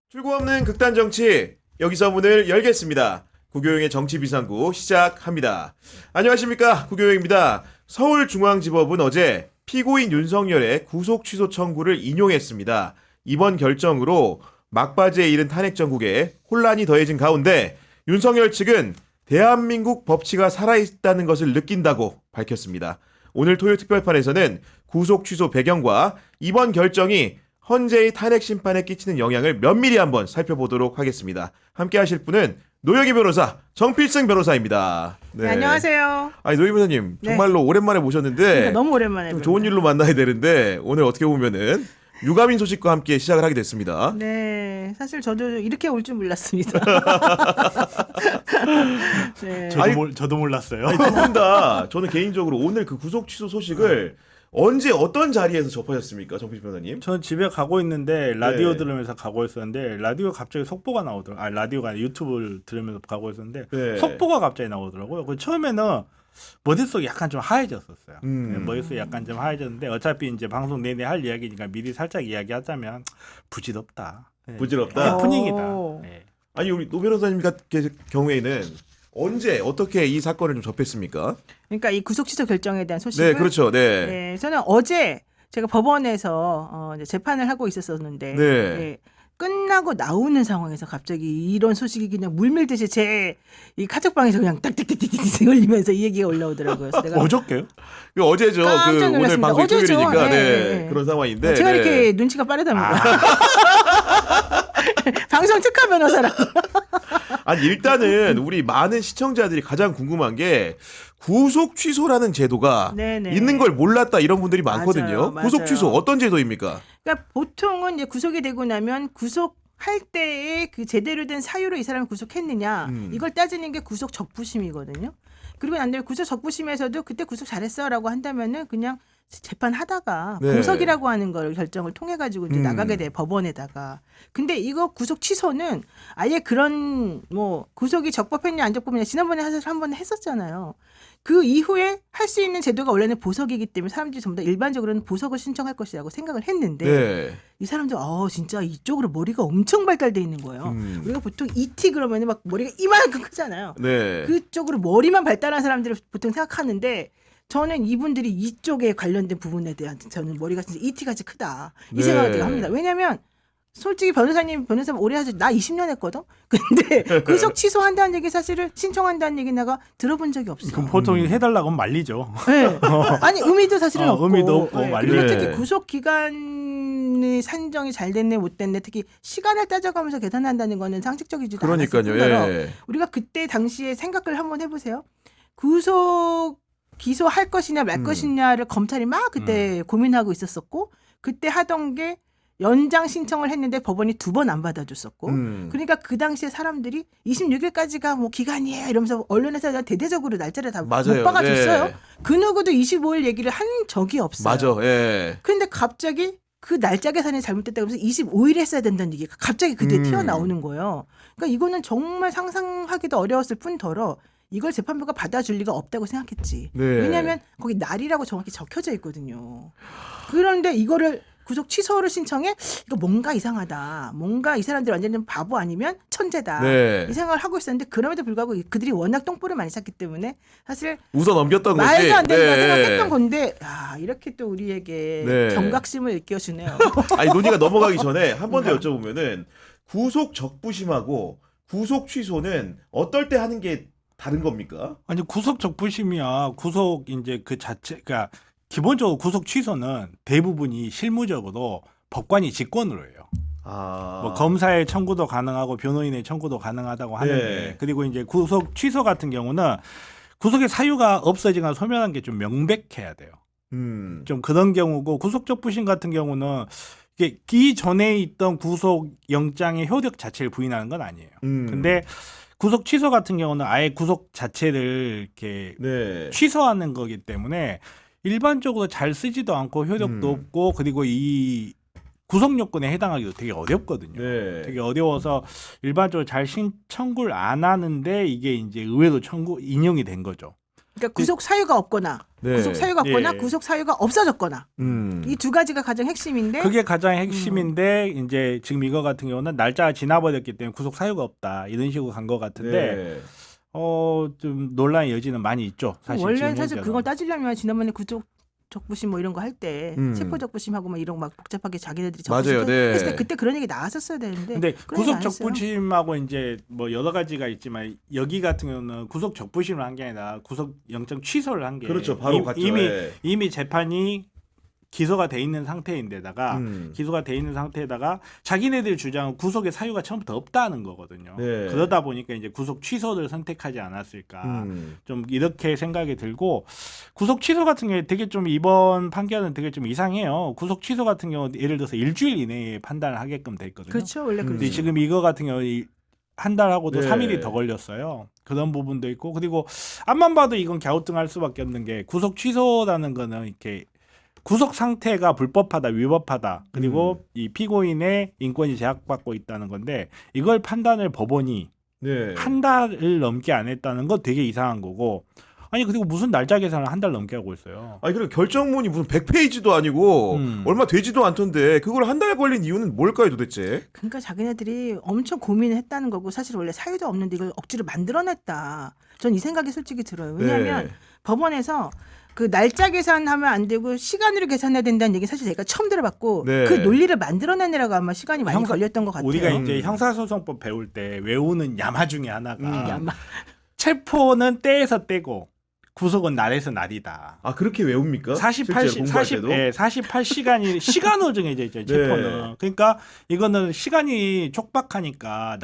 출구 없는 극단 정치, 여기서 문을 열겠습니다. 구교영의 정치비상구 시작합니다. 안녕하십니까, 구교영입니다. 서울중앙지법은 어제 피고인 윤석열의 구속 취소 청구를 인용했습니다. 이번 결정으로 막바지에 이른 탄핵 정국에 혼란이 더해진 가운데 윤석열 측은 대한민국 법치가 살아있다는 것을 느낀다고 밝혔습니다. 오늘 토요 특별판에서는 구속 취소 배경과 이번 결정이 헌재의 탄핵 심판에 끼치는 영향을 면밀히 한번 살펴보도록 하겠습니다. 함께 하실 분은 노영희 변호사, 정필승 변호사입니다. 네, 안녕하세요. 아니, 노영희 변호사님, 정말로 오랜만에 모셨는데 그러니까 너무 오랜만에 좀 좋은 일로 만나야 되는데 오늘 어떻게 보면은 유가민 소식과 함께 시작을 하게 됐습니다. 네, 사실 저도 이렇게 올 줄 몰랐습니다. 네. 저도 몰랐어요. 아니, 두 분 다 저는 개인적으로 오늘 그 구속 취소 소식을 언제 어떤 자리에서 접하셨습니까, 정필 변호사님? 전 집에 가고 있는데 라디오 네. 들으면서 가고 있었는데 라디오 갑자기 속보가 나오더라고요. 아, 라디오가 아니라 유튜브를 들으면서 가고 있었는데 네. 속보가 갑자기 나오더라고요. 그 처음에는 머릿속이 약간 좀 하얘졌었어요. 음. 머릿속이 약간 좀 하얘졌는데 어차피 이제 방송 내내 할 이야기니까 미리 살짝 이야기하자면 부질없다. 네. 부질없다? 해프닝이다. 오. 네. 아니, 우리 노 변호사님 같은 경우에는 언제 어떻게 이 사건을 좀 접했습니까? 그러니까 이 구속 취소 결정에 대한 소식을 네, 그렇죠. 네. 네, 저는 어제 제가 법원에서 이제 재판을 하고 있었었는데 네. 예, 끝나고 나오는 상황에서 갑자기 이런 소식이 그냥 물밀듯이 제 이 카톡방에서 그냥 딱딱딱딱딱 흘리면서 이 얘기가 올라오더라고요. 그래서 내가 어저께요? 그 어제죠. 그 깜짝 오늘 놀랐습니다. 방송이 어제죠. 토요일이니까 네, 네, 네. 그런 상황인데 제가 네. 이렇게 눈치가 빠르답니다. 방송 특화 변호사라. 아니, 일단은 우리 많은 시청자들이 가장 궁금한 게 구속 취소라는 제도가 네네. 있는 걸 몰랐다 이런 분들이 많거든요. 맞아요. 구속 취소 어떤 제도입니까? 그러니까 보통은 이제 구속이 되고 나면 구속할 때에 그 제대로 된 사유로 이 사람을 구속했느냐 이걸 따지는 게 구속 적부심이거든요. 그리고 난 다음에 구속 적부심에서도 그때 구속 잘했어라고 한다면은 그냥 재판하다가 네. 공석이라고 하는 걸 결정을 통해 가지고 이제 나가게 돼 법원에다가. 근데 이거 구속 취소는 아예 그런 뭐 구속이 적법했냐 안 적법했냐 지난번에 사실 한번 했었잖아요. 그 이후에 할 수 있는 제도가 원래는 보석이기 때문에 사람들이 전부 다 일반적으로는 보석을 신청할 것이라고 생각을 했는데 네. 이 사람들 진짜 이쪽으로 머리가 엄청 발달돼 있는 거예요. 우리가 보통 ET 그러면은 막 머리가 이만큼 크잖아요. 네. 그쪽으로 머리만 발달한 사람들을 보통 생각하는데 저는 이분들이 이쪽에 관련된 부분에 대한 저는 머리가 진짜 ET 같이 크다 이 네. 생각을 제가 합니다. 왜냐하면 솔직히 변호사 오래 하죠. 나 20년 했거든. 근데 구속 취소한다는 얘기 사실은 신청한다는 얘기 내가 들어본 적이 없어. 그럼 보통 해달라고 하면 말리죠. 네. 아니 의미도 사실은 없고. 의미도 없고 네. 말리죠. 그리고 네. 특히 구속 기간이 산정이 잘 됐네 못 됐네 특히 시간을 따져가면서 계산한다는 거는 상식적이지도 그러니까요. 않았을 뿐더러 예. 우리가 그때 당시에 생각을 한번 해보세요. 구속 기소할 것이냐 말 것이냐를 검찰이 막 그때 고민하고 있었었고 그때 하던 게 연장 신청을 했는데 법원이 2번 안 받아줬었고 그러니까 그 당시에 사람들이 26일까지가 뭐 기간이에요 이러면서 언론에서 대대적으로 날짜를 다 못 맞아요. 박아줬어요. 네. 그 누구도 25일 얘기를 한 적이 없어요. 맞아. 예. 그런데 갑자기 그 날짜 계산이 잘못됐다 그러면서 25일 했어야 된다는 얘기가 갑자기 그때 튀어나오는 거예요. 그러니까 이거는 정말 상상하기도 어려웠을 뿐더러 이걸 재판부가 받아줄 리가 없다고 생각했지. 네. 왜냐하면 거기 날이라고 정확히 적혀져 있거든요. 그런데 이거를 구속 취소를 신청해? 이거 뭔가 이상하다. 뭔가 이 사람들 완전 좀 바보 아니면 천재다. 네. 이 생각을 하고 있었는데 그럼에도 불구하고 그들이 워낙 똥볼을 많이 찼기 때문에 사실 웃어 넘겼던 거지. 말도 안 된다 네. 생각했던 건데 이렇게 또 우리에게 네. 경각심을 일깨워주네요. 아니, 논의가 넘어가기 전에 한 번 더 여쭤보면은 구속 적부심하고 구속 취소는 어떨 때 하는 게 다른 겁니까? 아니 구속 적부심이야. 구속 이제 그 자체 그러니까 기본적으로 구속 취소는 대부분이 실무적으로 법관이 직권으로 해요. 뭐 검사의 청구도 가능하고 변호인의 청구도 가능하다고 하는데 네. 그리고 이제 구속 취소 같은 경우는 구속의 사유가 없어지거나 소멸한 게 좀 명백해야 돼요. 좀 그런 경우고 구속 적부심 같은 경우는 이게 기존에 있던 구속 영장의 효력 자체를 부인하는 건 아니에요. 근데 구속 취소 같은 경우는 아예 구속 자체를 이렇게 네. 취소하는 거기 때문에 일반적으로 잘 쓰지도 않고 효력도 없고 그리고 이 구속 요건에 해당하기도 되게 어렵거든요. 네. 되게 어려워서 일반적으로 잘 청구를 안 하는데 이게 이제 의외로 인용이 된 거죠. 그러니까 구속 사유가 없거나 네. 구속 사유가 없거나 예. 구속 사유가 없어졌거나 이 두 가지가 가장 핵심인데 그게 가장 핵심인데 이제 지금 이거 같은 경우는 날짜가 지나버렸기 때문에 구속 사유가 없다 이런 식으로 간 것 같은데 네. 좀 논란의 여지는 많이 있죠. 사실 원래 지금 사실 현재는. 그걸 따지려면 지난번에 구속 적부심 뭐 이런 거 할 때 체포 적부심하고 막 이런 거 막 복잡하게 자기네들이 맞아요. 적부심 네. 했을 때 그때 그런 얘기 나왔었어야 되는데 근데 그런 얘기 구속 안 했어요. 적부심하고 이제 뭐 여러 가지가 있지만 여기 같은 경우는 구속 적부심을 한 게 아니라 구속 영장 취소를 한 게 그렇죠. 바로 갔죠. 예. 이미 재판이 기소가 돼 있는 상태인데다가 기소가 돼 있는 상태에다가 자기네들 주장은 구속의 사유가 처음부터 없다는 거거든요. 네. 그러다 보니까 이제 구속 취소를 선택하지 않았을까 좀 이렇게 생각이 들고 구속 취소 같은 경우에 되게 좀 이번 판결은 되게 좀 이상해요. 구속 취소 같은 경우 예를 들어서 일주일 이내에 판단을 하게끔 돼 있거든요. 그렇죠. 원래 근데 그렇죠. 지금 이거 같은 경우 한 달하고도 네. 3일이 더 걸렸어요. 그런 부분도 있고 그리고 앞만 봐도 이건 갸우뚱할 수밖에 없는 게 구속 취소라는 거는 이렇게 구속 상태가 불법하다, 위법하다, 그리고 이 피고인의 인권이 제약받고 있다는 건데 이걸 판단을 법원이 네. 한 달을 넘게 안 했다는 건 되게 이상한 거고 아니 그리고 무슨 날짜 계산을 한 달 넘게 하고 있어요. 아니 그리고 결정문이 무슨 100페이지도 아니고 얼마 되지도 않던데 그걸 한 달 걸린 이유는 뭘까요 도대체? 그러니까 자기네들이 엄청 고민을 했다는 거고 사실 원래 사유도 없는데 이걸 억지로 만들어냈다. 전 이 생각이 솔직히 들어요. 왜냐하면 네. 법원에서 그 날짜 계산하면 안 되고 시간으로 계산해야 된다는 얘기 사실 제가 처음 들어봤고 네. 그 논리를 만들어내느라고 아마 시간이 많이 걸렸던 것 같아요. 우리가 이제 형사소송법 배울 때 외우는 야마 중에 하나가 야마. 체포는 때에서 때고 구속은 날에서 날이다. 아 그렇게 외웁니까? 실제로 공부할 때도? 48시간이 시간으로 정해져 있죠. 네. 체포는. 그러니까 이거는 시간이 촉박하니까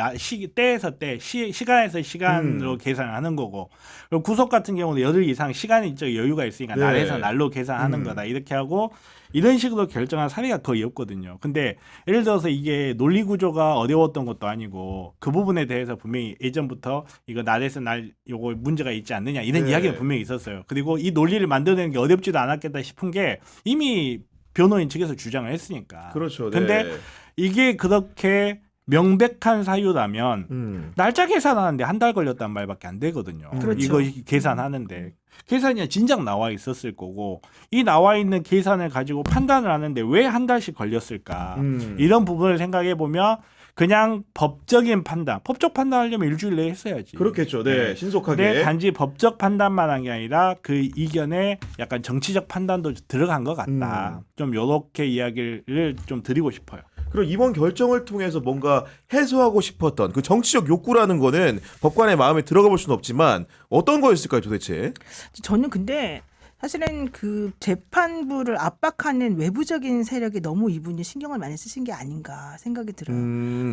때에서 때, 시간에서 시간으로 계산을 하는 거고. 그리고 구속 같은 경우는 열흘 이상 시간적 여유가 있으니까 네. 날에서 날로 계산하는 거다. 이렇게 하고 이런 식으로 결정한 사례가 거의 없거든요. 근데 예를 들어서 이게 논리 구조가 어려웠던 것도 아니고 그 부분에 대해서 분명히 예전부터 이거 날에서 날 요거 문제가 있지 않느냐 이런 네. 이야기가 분명히 있었어요. 그리고 이 논리를 만들어내는 게 어렵지도 않았겠다 싶은 게 이미 변호인 측에서 주장을 했으니까. 그렇죠. 네. 근데 이게 그렇게 명백한 사유라면 날짜 계산하는데 한 달 걸렸단 말밖에 안 되거든요. 그렇죠. 이거 계산하는데 계산이 진작 나와 있었을 거고 이 나와 있는 계산을 가지고 판단을 하는데 왜 한 달씩 걸렸을까? 이런 부분을 생각해 보면 그냥 법적인 판단, 법적 판단하려면 일주일 내에 했어야지. 그렇겠죠. 네. 신속하게. 근데 단지 법적 판단만 한 게 아니라 그 이견에 약간 정치적 판단도 들어간 것 같다. 좀 요렇게 이야기를 좀 드리고 싶어요. 그럼 이번 결정을 통해서 뭔가 해소하고 싶었던 그 정치적 욕구라는 거는 법관의 마음에 들어가 볼 수는 없지만 어떤 거였을까요 도대체? 저는 근데 사실은 그 재판부를 압박하는 외부적인 세력이 너무 이분이 신경을 많이 쓰신 게 아닌가 생각이 들어요.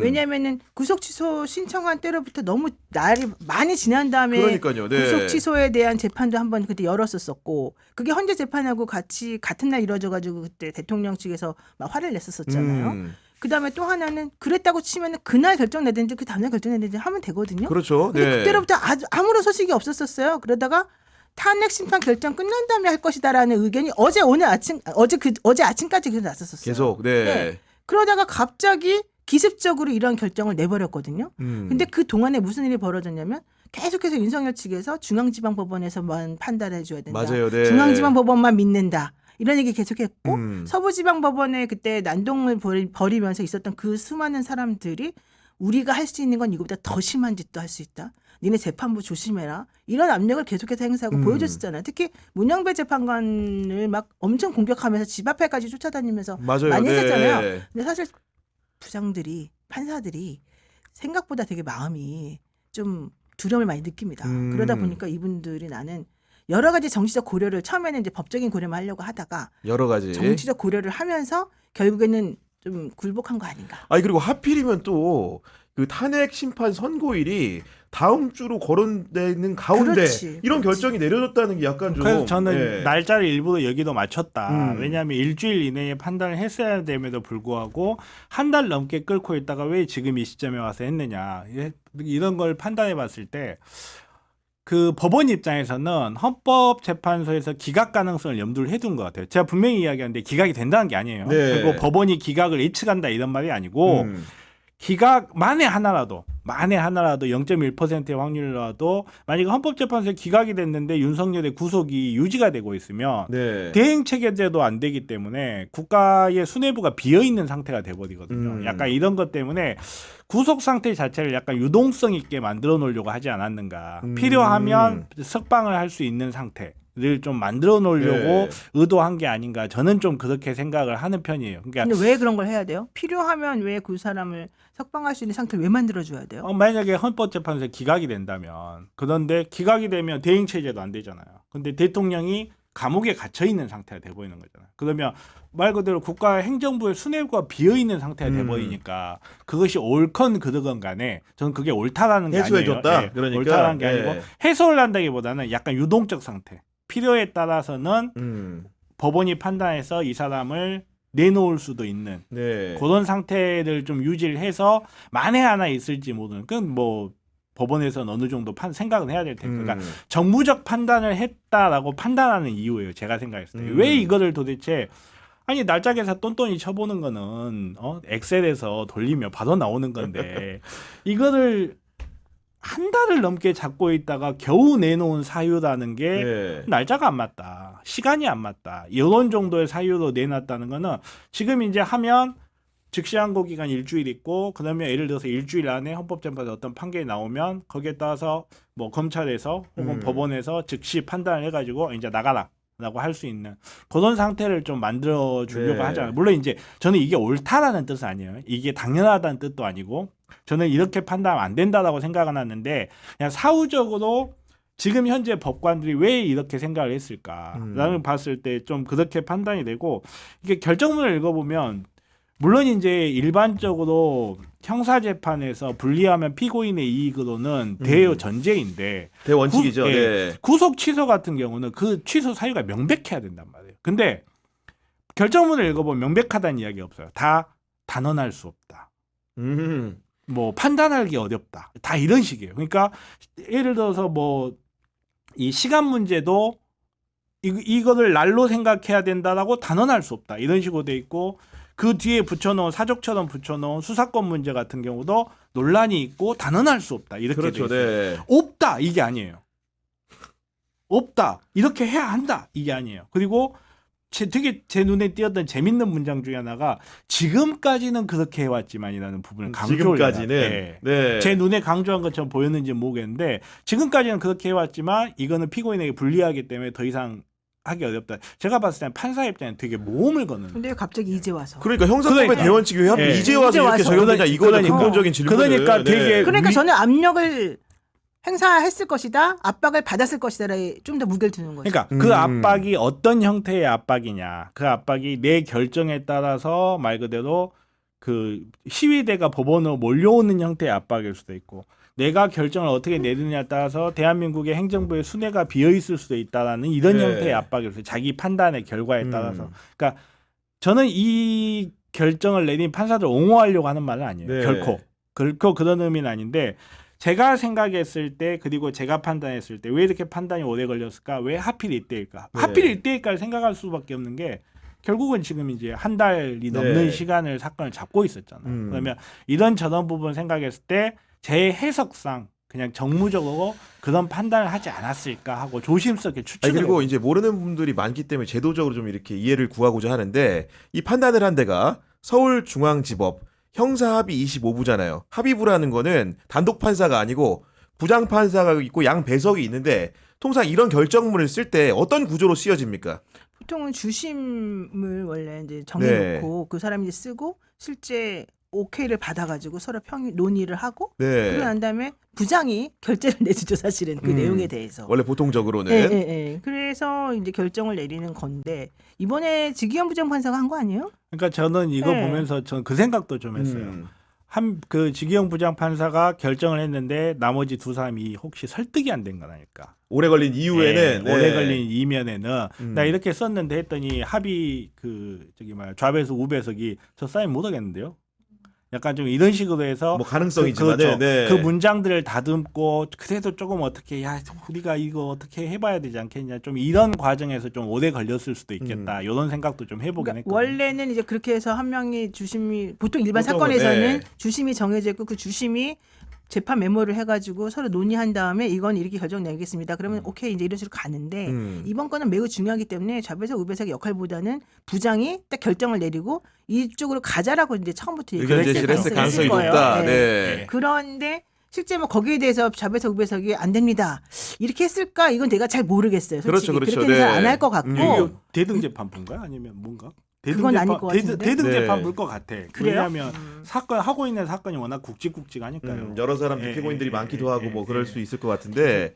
왜냐하면은 구속 취소 신청한 때로부터 너무 날이 많이 지난 다음에 그러니까요. 네. 구속 취소에 대한 재판도 한번 그때 열었었었고 그게 헌재 재판하고 같이 같은 날 이루어져가지고 그때 대통령 측에서 막 화를 냈었었잖아요. 그다음에 또 하나는 그랬다고 치면은 그날 결정 내든지 그 다음날 결정 내든지 하면 되거든요. 그렇죠. 근데 네. 그때로부터 아무런 소식이 없었었어요. 그러다가 탄핵 심판 결정 끝난 다음에 할 것이다라는 의견이 어제 아침까지 계속 났었어요. 계속. 네. 네. 그러다가 갑자기 기습적으로 이런 결정을 내버렸거든요. 근데 그 동안에 무슨 일이 벌어졌냐면 계속해서 윤석열 측에서 중앙지방법원에서만 판단해 줘야 된다. 맞아요. 네. 중앙지방법원만 믿는다. 이런 얘기 계속했고 서부지방법원에 그때 난동을 벌이면서 있었던 그 수많은 사람들이 우리가 할 수 있는 건 이거보다 더 심한 짓도 할 수 있다. 니네 재판부 조심해라. 이런 압력을 계속해서 행사하고 보여줬었잖아요. 특히 문영배 재판관을 막 엄청 공격하면서 집 앞에까지 쫓아다니면서 맞아요. 많이 네. 했었잖아요. 근데 사실 부장들이 판사들이 생각보다 되게 마음이 좀 두려움을 많이 느낍니다. 그러다 보니까 이분들이 나는 여러 가지 정치적 고려를 처음에는 이제 법적인 고려만 하려고 하다가 여러 가지. 정치적 고려를 하면서 결국에는 좀 굴복한 거 아닌가. 아니 그리고 하필이면 또 그 탄핵 심판 선고일이 다음 주로 거론되는 가운데 그렇지, 이런 그렇지. 결정이 내려졌다는 게 약간 좀 그래서 저는 예. 날짜를 일부러 여기도 맞췄다. 음. 왜냐하면 일주일 이내에 판단을 했어야 됨에도 불구하고 한 달 넘게 끌고 있다가 왜 지금 이 시점에 와서 했느냐. 이런 걸 판단해 봤을 때 그 법원 입장에서는 헌법재판소에서 기각 가능성을 염두를 해둔 것 같아요. 제가 분명히 이야기하는데 기각이 된다는 게 아니에요. 네. 그리고 법원이 기각을 예측한다 이런 말이 아니고 기각 만에 하나라도 만에 하나라도 0.1%의 확률이라도 만약에 헌법재판소에 기각이 됐는데 윤석열의 구속이 유지가 되고 있으면 네. 대행 체계제도 안 되기 때문에 국가의 수뇌부가 비어 있는 상태가 돼버리거든요. 약간 이런 것 때문에 구속 상태 자체를 약간 유동성 있게 만들어 놓으려고 하지 않았는가. 필요하면 석방을 할 수 있는 상태를 좀 만들어 놓으려고 네. 의도한 게 아닌가. 저는 좀 그렇게 생각을 하는 편이에요. 그러니까 근데 왜 그런 걸 해야 돼요? 필요하면 왜 그 사람을 석방할 수 있는 상태를 왜 만들어줘야 돼요? 만약에 헌법재판소에 기각이 된다면 그런데 기각이 되면 대행 체제도 안 되잖아요. 근데 대통령이 감옥에 갇혀 있는 상태가 돼 보이는 거잖아요. 그러면 말 그대로 국가 행정부의 수뇌부가 비어 있는 상태가 돼 보이니까 그것이 옳건 그르건 간에 저는 그게 옳다라는 게 해소해줬다? 아니에요. 그러니까, 옳다라는 게 예. 아니고 해소를 한다기보다는 약간 유동적 상태. 필요에 따라서는 법원이 판단해서 이 사람을 내놓을 수도 있는 네. 그런 상태를 좀 유지를 해서 만에 하나 있을지 모르는 그건 뭐 법원에서는 어느 정도 생각은 해야 될 테니까 그러니까 정무적 판단을 했다라고 판단하는 이유예요. 제가 생각했을 때. 왜 이거를 도대체 아니 날짜계산 똔똔이 쳐보는 거는 엑셀에서 돌리면 바로 나오는 건데 이거를 한 달을 넘게 잡고 있다가 겨우 내놓은 사유라는 게 네. 날짜가 안 맞다. 시간이 안 맞다. 이런 정도의 사유로 내놨다는 거는 지금 이제 하면 즉시항고 기간 일주일 있고 그러면 예를 들어서 일주일 안에 헌법재판소 어떤 판결이 나오면 거기에 따라서 뭐 검찰에서 혹은 법원에서 즉시 판단을 해가지고 이제 나가라라고 할 수 있는 그런 상태를 좀 만들어 주려고 네. 하잖아요. 물론 이제 저는 이게 옳다라는 뜻은 아니에요. 이게 당연하다는 뜻도 아니고 저는 이렇게 판단하면 안 된다라고 생각은 하는데 그냥 사후적으로 지금 현재 법관들이 왜 이렇게 생각을 했을까라는 봤을 때 좀 그렇게 판단이 되고 이게 결정문을 읽어보면 물론 이제 일반적으로 형사재판에서 불리하면 피고인의 이익으로는 대전제인데 대원칙이죠. 예, 네. 구속 취소 같은 경우는 그 취소 사유가 명백해야 된단 말이에요. 근데 결정문을 읽어보면 명백하다는 이야기 없어요. 다 단언할 수 없다. 뭐 판단하기 어렵다. 다 이런 식이에요. 그러니까 예를 들어서 뭐 이 시간 문제도 이거를 날로 생각해야 된다라고 단언할 수 없다. 이런 식으로 돼 있고 그 뒤에 붙여놓은 사족처럼 붙여놓은 수사권 문제 같은 경우도 논란이 있고 단언할 수 없다. 이렇게 그렇죠. 돼 있어요. 네. 없다 이게 아니에요. 없다 이렇게 해야 한다 이게 아니에요. 그리고 되게 제 눈에 띄었던 재밌는 문장 중에 하나가 지금까지는 그렇게 해왔지만이라는 부분을 강조를 지금까지는 해요. 네. 제 눈에 강조한 것처럼 보였는지 모르겠는데 지금까지는 그렇게 해왔지만 이거는 피고인에게 불리하기 때문에 더 이상 하기 어렵다. 제가 봤을 때는 판사 입장에 되게 모험을 거는. 근데 왜 갑자기 이제 와서? 그러니까 형사법의 그러니까. 대원칙이 왜 하필 예. 이제 와서 이제 이렇게 와서. 적용되냐 이거는 그러니까. 근본적인 질문을. 그러니까 되게 그러니까 위- 저는 압력을 행사했을 것이다, 압박을 받았을 것이다에 좀 더 무게를 두는 거죠. 그러니까 그 압박이 어떤 형태의 압박이냐. 그 압박이 내 결정에 따라서 말 그대로 그 시위대가 법원으로 몰려오는 형태의 압박일 수도 있고 내가 결정을 어떻게 내리느냐에 따라서 대한민국의 행정부의 순회가 비어 있을 수도 있다라는 이런 네. 형태의 압박일 수 있어요. 자기 판단의 결과에 따라서. 그러니까 저는 이 결정을 내린 판사들 옹호하려고 하는 말은 아니에요. 네. 결코 그런 의미는 아닌데 제가 생각했을 때 그리고 제가 판단했을 때 왜 이렇게 판단이 오래 걸렸을까? 왜 하필 이때일까? 네. 하필 이때일까를 생각할 수밖에 없는 게 결국은 지금 이제 한 달이 넘는 네. 시간을 사건을 잡고 있었잖아요. 그러면 이런 저런 부분 생각했을 때 제 해석상 그냥 정무적으로 그런 판단을 하지 않았을까 하고 조심스럽게 아니, 추측을 그리고 해요. 이제 모르는 분들이 많기 때문에 제도적으로 좀 이렇게 이해를 구하고자 하는데 이 판단을 한 데가 서울중앙지법 형사합의 25부잖아요. 합의부라는 거는 단독 판사가 아니고 부장 판사가 있고 양 배석이 있는데 통상 이런 결정문을 쓸 때 어떤 구조로 쓰여집니까? 보통은 주심을 원래 이제 정해놓고 그 사람이 이제 쓰고 실제 오케이를 받아가지고 서로 논의를 하고 네. 그러고 난 다음에 부장이 결재를 내주죠 사실은 그 내용에 대해서. 원래 보통적으로는. 예, 예, 예. 그래서 이제 결정을 내리는 건데 이번에 지기현 부장판사가 한 거 아니에요? 그러니까 저는 이거 네. 보면서 전 그 생각도 좀 했어요. 그 지기영 부장 판사가 결정을 했는데 나머지 두 사람이 혹시 설득이 안 된 건 아닐까? 오래 걸린 이후에는 네. 오래 걸린 이면에는 나 이렇게 썼는데 했더니 합의 좌배석 우배석이 저 사인 못 하겠는데요. 약간 좀 이런 식으로 해서 뭐 가능성이지만 그렇죠. 네. 그 문장들을 다듬고 그래도 조금 어떻게 우리가 이거 어떻게 해봐야 되지 않겠냐 좀 이런 과정에서 좀 오래 걸렸을 수도 있겠다 이런 생각도 좀 해보긴 했거든요. 원래는 이제 그렇게 해서 한 명이 주심이 보통 일반 보통은, 사건에서는 네. 주심이 정해져 있고 그 주심이 재판 메모를 해가지고 서로 논의한 다음에 이건 이렇게 결정 내겠습니다. 그러면 오케이 이제 이런 식으로 가는데 이번 건은 매우 중요하기 때문에 좌배석 우배석의 역할보다는 부장이 딱 결정을 내리고 이쪽으로 가자라고 이제 처음부터 의견 제시를 했을 가능성이 거예요. 높다. 네. 네. 그런데 실제 뭐 거기에 대해서 좌배석 우배석이 안 됩니다. 이렇게 했을까? 이건 내가 잘 모르겠어요. 솔직히. 그렇죠. 그렇게는 잘 안 할 것 같고. 이게 대등재판부인가요? 아니면 뭔가? 그건 아닐 것 같은데. 대등재판부일 네. 것 같아. 그래요? 왜냐하면 사건 하고 있는 사건이 워낙 굵직굵직하니까요. 여러 사람 예, 피고인들이 예, 많기도 예, 하고 예, 뭐 예, 그럴 예. 수 있을 것 같은데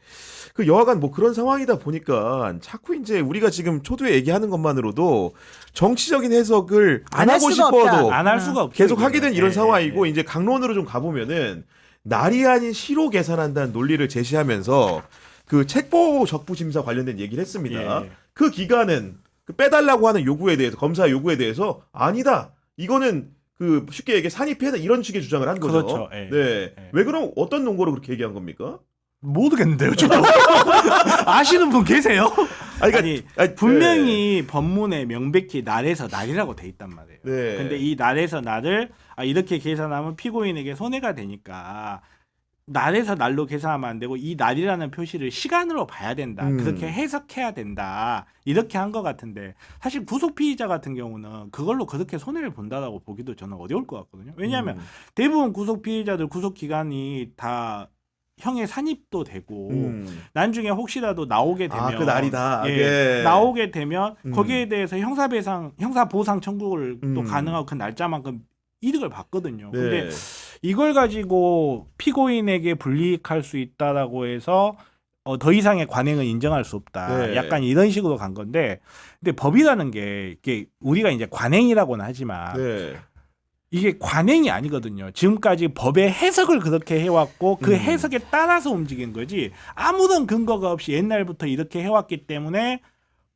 그 여하간 뭐 그런 상황이다 보니까 자꾸 이제 우리가 지금 초두에 얘기하는 것만으로도 정치적인 해석을 안 안할 하고 수가 싶어도 없다. 안 할 수가 없어요. 계속 하게 된 이런 예, 상황이고 예, 예. 이제 강론으로 좀 가보면은 날이 아닌 시로 계산한다는 논리를 제시하면서 그 책보 적부 심사 관련된 얘기를 했습니다. 예, 예. 그 기간은 그 빼달라고 하는 요구에 대해서 검사 요구에 대해서 아니다. 이거는 그 쉽게 얘기해 산입해야 이런 식의 주장을 한 거죠. 그렇죠. 예. 네. 예. 왜 그럼 어떤 논거로 그렇게 얘기한 겁니까? 모르겠는데요, 저도. 아시는 분 계세요? 아니, 분명히 법문에 명백히 날에서 날이라고 돼 있단 말이에요. 네. 근데 이 날에서 날을 이렇게 계산하면 피고인에게 손해가 되니까 날에서 날로 계산하면 안 되고 이 날이라는 표시를 시간으로 봐야 된다. 그렇게 해석해야 된다. 이렇게 한 것 같은데 사실 구속 피의자 같은 경우는 그걸로 그렇게 손해를 본다라고 보기도 저는 어려울 것 같거든요. 왜냐하면 대부분 구속 피의자들 구속 기간이 다 형의 산입도 되고 나중에 혹시라도 나오게 되면 그 날이다. 예, 예. 나오게 되면 거기에 대해서 형사보상 청구를 또 가능하고 그 날짜만큼 이득을 받거든요. 네. 근데 이걸 가지고 피고인에게 불이익할 수 있다라고 해서 더 이상의 관행은 인정할 수 없다. 네. 약간 이런 식으로 간 건데, 근데 법이라는 게 이게 우리가 이제 관행이라고는 하지만 네. 이게 관행이 아니거든요. 지금까지 법의 해석을 그렇게 해왔고 그 해석에 따라서 움직인 거지 아무런 근거가 없이 옛날부터 이렇게 해왔기 때문에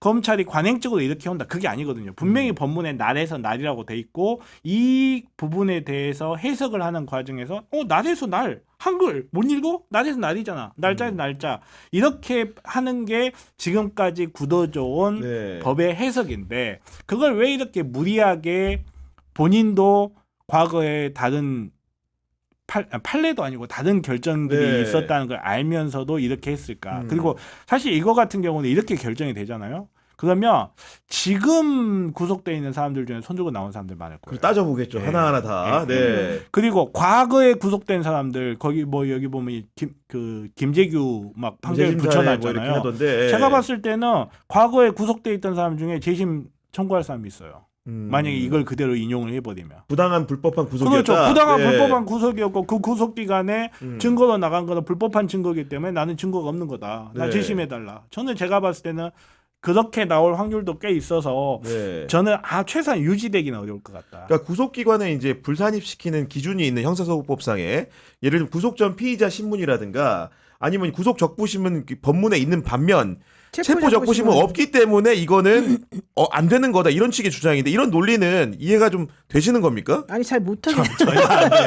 검찰이 관행적으로 이렇게 한다. 그게 아니거든요. 분명히 법문에 날에서 날이라고 돼 있고 이 부분에 대해서 해석을 하는 과정에서 날에서 날 한글 못 읽어? 날에서 날이잖아. 날짜에서 날짜. 이렇게 하는 게 지금까지 굳어져 온 네. 법의 해석인데 그걸 왜 이렇게 무리하게 본인도 과거에 다른 판례도 아니고 다른 결정들이 네. 있었다는 걸 알면서도 이렇게 했을까. 그리고 사실 이거 같은 경우는 이렇게 결정이 되잖아요. 그러면 지금 구속돼 있는 사람들 중에 손 들고 나온 사람들 많을 거예요. 따져보겠죠. 네. 하나하나 다. 네. 그리고 과거에 구속된 사람들 거기 뭐 여기 보면 김재규 막 판결 재심사에 뭐 이렇게 붙여놨잖아요. 하던데. 제가 봤을 때는 과거에 구속돼 있던 사람 중에 재심 청구할 사람이 있어요. 만약에 이걸 그대로 인용을 해버리면. 부당한 불법한 구속이었다. 그렇죠. 부당한 네. 불법한 구속이었고 그 구속 기간에 증거로 나간 거는 불법한 증거이기 때문에 나는 증거가 없는 거다. 나 네. 재심해달라. 저는 제가 봤을 때는 그렇게 나올 확률도 꽤 있어서 네. 저는 최소한 유지되기는 어려울 것 같다. 그러니까 구속기관에 이제 불산입시키는 기준이 있는 형사소송법상에 예를 들면 구속 전 피의자 신문이라든가 아니면 구속 적부심은 법문에 있는 반면 체포 적부심은 없기 때문에 이거는 안 되는 거다 이런 식의 주장인데 이런 논리는 이해가 좀 되시는 겁니까? 아니 잘 못하겠어요.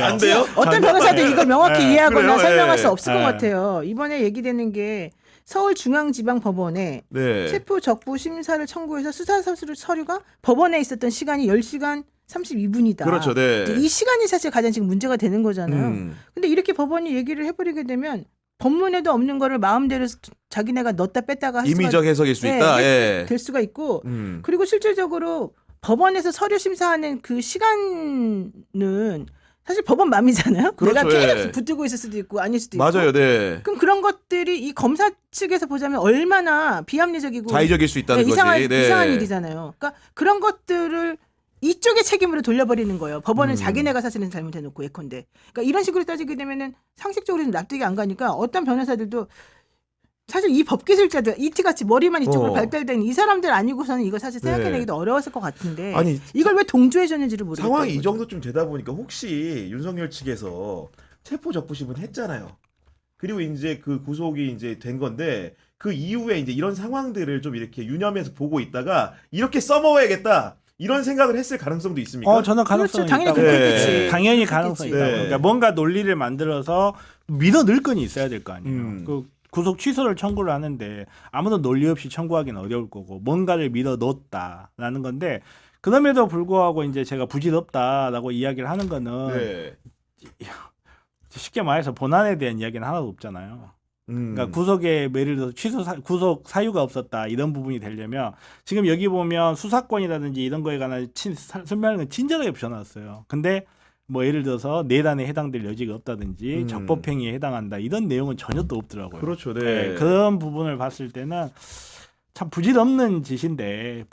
안 돼요? 어떤 변호사도 이걸 명확히 이해하거나 그래요? 설명할 예. 수 없을 것 예. 같아요. 이번에 얘기되는 게 서울중앙지방법원에 네. 체포 적부 심사를 청구해서 수사 서류가 법원에 있었던 시간이 10시간 32분이다. 그렇죠. 네. 이 시간이 사실 가장 지금 문제가 되는 거잖아요. 근데 이렇게 법원이 얘기를 해버리게 되면 법문에도 없는 거를 마음대로 자기네가 넣었다 뺐다가 할 임의적 해석일 수 네, 있다. 예. 될 수가 있고 그리고 실질적으로 법원에서 서류 심사하는 그 시간은 사실 법원 맘이잖아요. 그렇죠, 내가 계속 예. 붙들고 있을 수도 있고 아닐 수도 있고. 맞아요. 네. 그럼 그런 것들이 이 검사 측에서 보자면 얼마나 비합리적이고 자의적일 수 있다는 거지. 이상한 네. 일이잖아요. 그러니까 그런 것들을 이쪽의 책임으로 돌려버리는 거예요. 법원은 자기네가 사실은 잘못해놓고 예컨대. 그러니까 이런 식으로 따지게 되면은 상식적으로 좀 납득이 안 가니까 어떤 변호사들도 사실 이 법기술자들 이티같이 머리만 이쪽으로 발달된 이 사람들 아니고서는 이거 사실 생각해내기도 어려웠을 것 같은데 아니, 이걸 왜 동조해줬는지를 모르겠어요. 상황이 이 정도쯤 되다 보니까 혹시 윤석열 측에서 체포 적부심은 했잖아요. 그리고 이제 그 구속이 이제 된 건데 그 이후에 이제 이런 상황들을 좀 이렇게 유념해서 보고 있다가 이렇게 써먹어야겠다. 이런 생각을 했을 가능성도 있습니까? 저는 가능성이 그렇죠. 당연히 있다고 그렇겠지. 봐요. 당연히 가능성이 그렇겠지. 있다고. 네. 그러니까 뭔가 논리를 만들어서 믿어 넣을 건이 있어야 될 거 아니에요. 그 구속 취소를 청구를 하는데 아무도 논리 없이 청구하기는 어려울 거고 뭔가를 믿어 넣었다라는 건데 그럼에도 불구하고 이제 제가 부질없다라고 이야기를 하는 거는 네. 쉽게 말해서 본안에 대한 이야기는 하나도 없잖아요. 그러니까 구속에 예를 들어서 구속 사유가 없었다 이런 부분이 되려면 지금 여기 보면 수사권이라든지 이런 거에 관한 설명하는 건 친절하게 붙여놨어요. 근데 뭐 예를 들어서 내단에 해당될 여지가 없다든지 적법행위에 해당한다 이런 내용은 전혀 또 없더라고요. 그렇죠. 네. 네, 그런 부분을 봤을 때는 참 부질없는 짓인데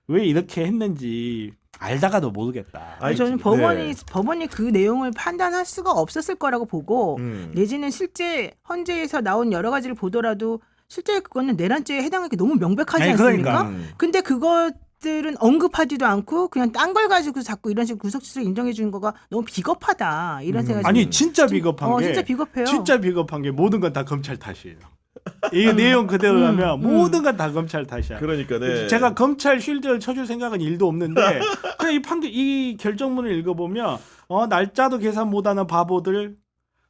왜 이렇게 했는지 알다가도 모르겠다. 아니, 저는 네. 법원이 그 내용을 판단할 수가 없었을 거라고 보고 내지는 실제 헌재에서 나온 여러 가지를 보더라도 실제 그거는 내란죄에 해당하기 너무 명백하지 아니, 않습니까? 그러니까. 근데 그것들은 언급하지도 않고 그냥 딴 걸 가지고 자꾸 이런 식으로 구속치를 인정해 주는 거가 너무 비겁하다 이런 생각이 아니 진짜 비겁한 게 진짜 비겁해요. 진짜 비겁한 게 모든 건 다 검찰 탓이에요. 이 내용 그대로라면 모든 건 다 검찰 탓이야. 그러니까 네. 제가 검찰 쉴드를 쳐줄 생각은 1도 없는데 그냥 이 결정문을 읽어보면 날짜도 계산 못하는 바보들,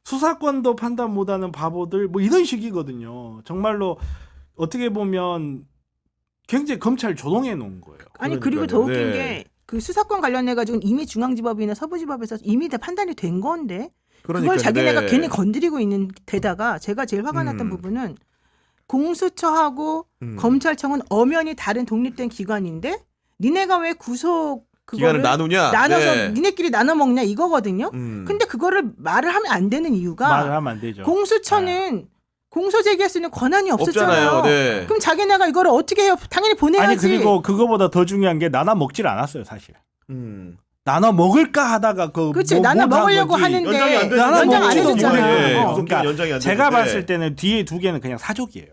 수사권도 판단 못하는 바보들 뭐 이런 식이거든요. 정말로 어떻게 보면 굉장히 검찰 조롱해 놓은 거예요. 아니 그러니까요. 그리고 더 웃긴 네. 게 그 수사권 관련해 가지고 이미 중앙지법이나 서부지법에서 이미 다 판단이 된 건데 그걸 그러니까요. 자기네가 네. 괜히 건드리고 있는 데다가 제가 제일 화가 났던 부분은 공수처하고 검찰청은 엄연히 다른 독립된 기관인데 니네가 왜 구속 기간을 그거를 나누냐? 나눠서 네. 니네끼리 나눠 먹냐 이거거든요. 근데 그거를 말을 하면 안 되는 이유가 말을 하면 안 되죠. 공수처는 공소 제기할 수 있는 권한이 없었잖아요. 없잖아요. 네. 그럼 자기네가 이거를 어떻게 해요? 당연히 보내야지. 아니 그리고 그거보다 더 중요한 게 나눠 먹질 않았어요 사실. 음. 나눠 먹을까 하다가 그렇지 나눠 먹으려고 하는데 연장이 안 되는 연장 안 먹지도 해줬잖아요. 못해. 어. 구속기간 그러니까 연장이 안 제가 되는데. 봤을 때는 뒤에 두 개는 그냥 사족이에요.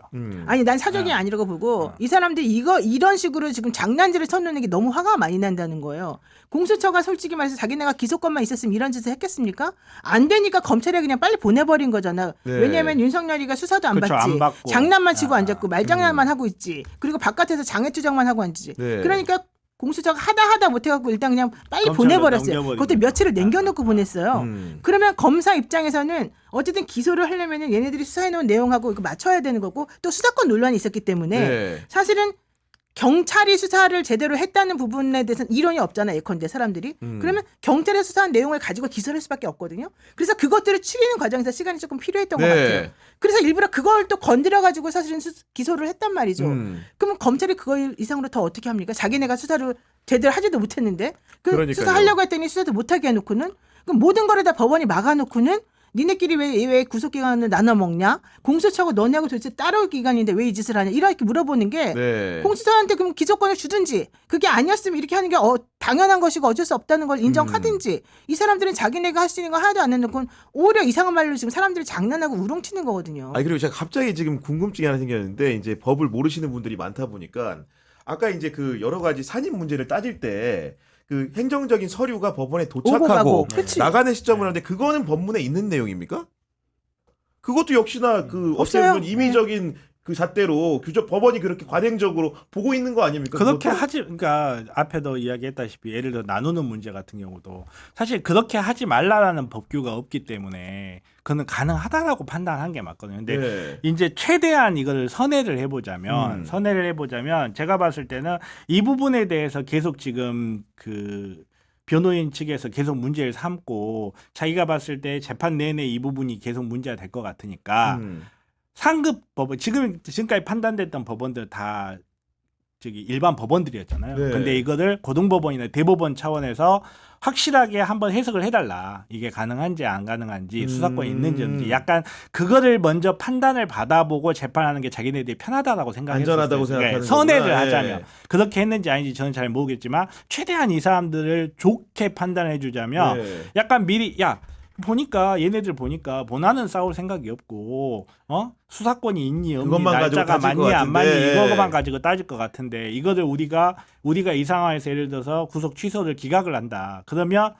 아니 난 사족이 아니라고 보고 이 사람들이 이런 식으로 지금 장난질을 쳐놓는 게 너무 화가 많이 난다는 거예요. 공수처가 솔직히 말해서 자기네가 기소권만 있었으면 이런 짓을 했겠습니까? 안 되니까 검찰에 그냥 빨리 보내버린 거잖아. 네. 왜냐하면 윤석열이가 수사도 안 그렇죠, 받지. 안 받고. 장난만 치고 앉았고 말장난만 하고 있지. 그리고 바깥에서 장애투쟁만 하고 앉지. 네. 그러니까 공수처가 하다 못해갖고 일단 그냥 빨리 검찰로 보내버렸어요. 넘겨버리고. 그것도 며칠을 남겨놓고 보냈어요. 음. 그러면 검사 입장에서는 어쨌든 기소를 하려면은 얘네들이 수사해놓은 내용하고 이거 맞춰야 되는 거고 또 수사권 논란이 있었기 때문에 네. 사실은 경찰이 수사를 제대로 했다는 부분에 대해서는 이론이 없잖아요. 예컨대 사람들이. 그러면 경찰의 수사한 내용을 가지고 기소를 할 수밖에 없거든요. 그래서 그것들을 추리는 과정에서 시간이 조금 필요했던 것 네. 같아요. 그래서 일부러 그걸 또 건드려가지고 사실은 기소를 했단 말이죠. 그러면 검찰이 그거 이상으로 더 어떻게 합니까? 자기네가 수사를 제대로 하지도 못했는데 그러니까요. 수사하려고 했더니 수사도 못하게 해놓고는 그럼 모든 거를 다 법원이 막아놓고는 니네끼리 왜 구속기간을 나눠 먹냐? 공수처하고 너네하고 도대체 따로 기관인데 왜 이 짓을 하냐? 이렇게 물어보는 게 네. 공수처한테 그럼 기소권을 주든지 그게 아니었으면 이렇게 하는 게 당연한 것이고 어쩔 수 없다는 걸 인정하든지 이 사람들은 자기네가 할 수 있는 거 하나도 안 해놓고 오히려 이상한 말로 지금 사람들이 장난하고 우롱치는 거거든요. 아니 그리고 제가 갑자기 지금 궁금증이 하나 생겼는데 이제 법을 모르시는 분들이 많다 보니까 아까 이제 그 여러 가지 산입 문제를 따질 때 그 행정적인 서류가 법원에 오고 도착하고 가고. 그치. 나가는 시점을 하는데 그거는 법문에 있는 내용입니까? 그것도 역시나 그 어떻게 없어요. 보면 임의적인 그 잣대로 법원이 그렇게 관행적으로 보고 있는 거 아닙니까? 그렇게 그것도? 그러니까 앞에도 이야기했다시피 예를 들어 나누는 문제 같은 경우도 사실 그렇게 하지 말라라는 법규가 없기 때문에 그는 가능하다라고 판단한 게 맞거든요. 근데 네. 이제 최대한 이걸 선회를 해보자면 제가 봤을 때는 이 부분에 대해서 계속 지금 그 변호인 측에서 계속 문제를 삼고 자기가 봤을 때 재판 내내 이 부분이 계속 문제가 될 것 같으니까 상급 법원 지금까지 판단됐던 법원들 다 저기 일반 법원들이었잖아요. 네. 근데 이거를 고등법원이나 대법원 차원에서 확실하게 한번 해석을 해달라. 이게 가능한지 안 가능한지 수사권이 있는지 없는지 약간 그거를 먼저 판단을 받아보고 재판하는 게 자기네들이 편하다라고 생각했어요. 안전하다고 생각하는 선회를 거구나. 하자면 예. 그렇게 했는지 아닌지 저는 잘 모르겠지만 최대한 이 사람들을 좋게 판단해 주자면 네. 약간 미리 보니까 얘네들 보니까 본안은 싸울 생각이 없고 수사권이 있니 없니 그것만 가지고 날짜가 따질 것 맞니 안 맞니 같은데. 이거만 가지고 따질 것 같은데 이거를 우리가 이 상황에서 예를 들어서 구속 취소를 기각을 한다. 그러면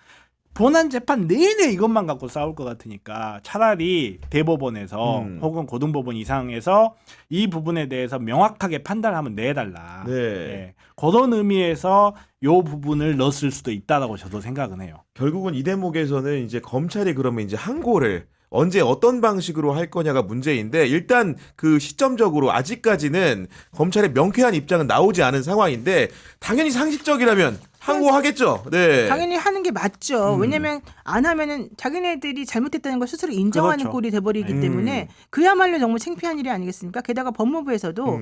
본안 재판 내내 이것만 갖고 싸울 것 같으니까 차라리 대법원에서 혹은 고등법원 이상에서 이 부분에 대해서 명확하게 판단하면 내달라. 네. 예. 그런 의미에서 요 부분을 넣었을 수도 있다라고 저도 생각은 해요. 결국은 이 대목에서는 이제 검찰이 그러면 이제 항고를 언제 어떤 방식으로 할 거냐가 문제인데 일단 그 시점적으로 아직까지는 검찰의 명쾌한 입장은 나오지 않은 상황인데 당연히 상식적이라면 항고하겠죠. 네. 당연히 하는 게 맞죠. 왜냐면 안 하면은 자기네들이 잘못했다는 걸 스스로 인정하는 그렇죠. 꼴이 돼버리기 때문에 그야말로 너무 창피한 일이 아니겠습니까? 게다가 법무부에서도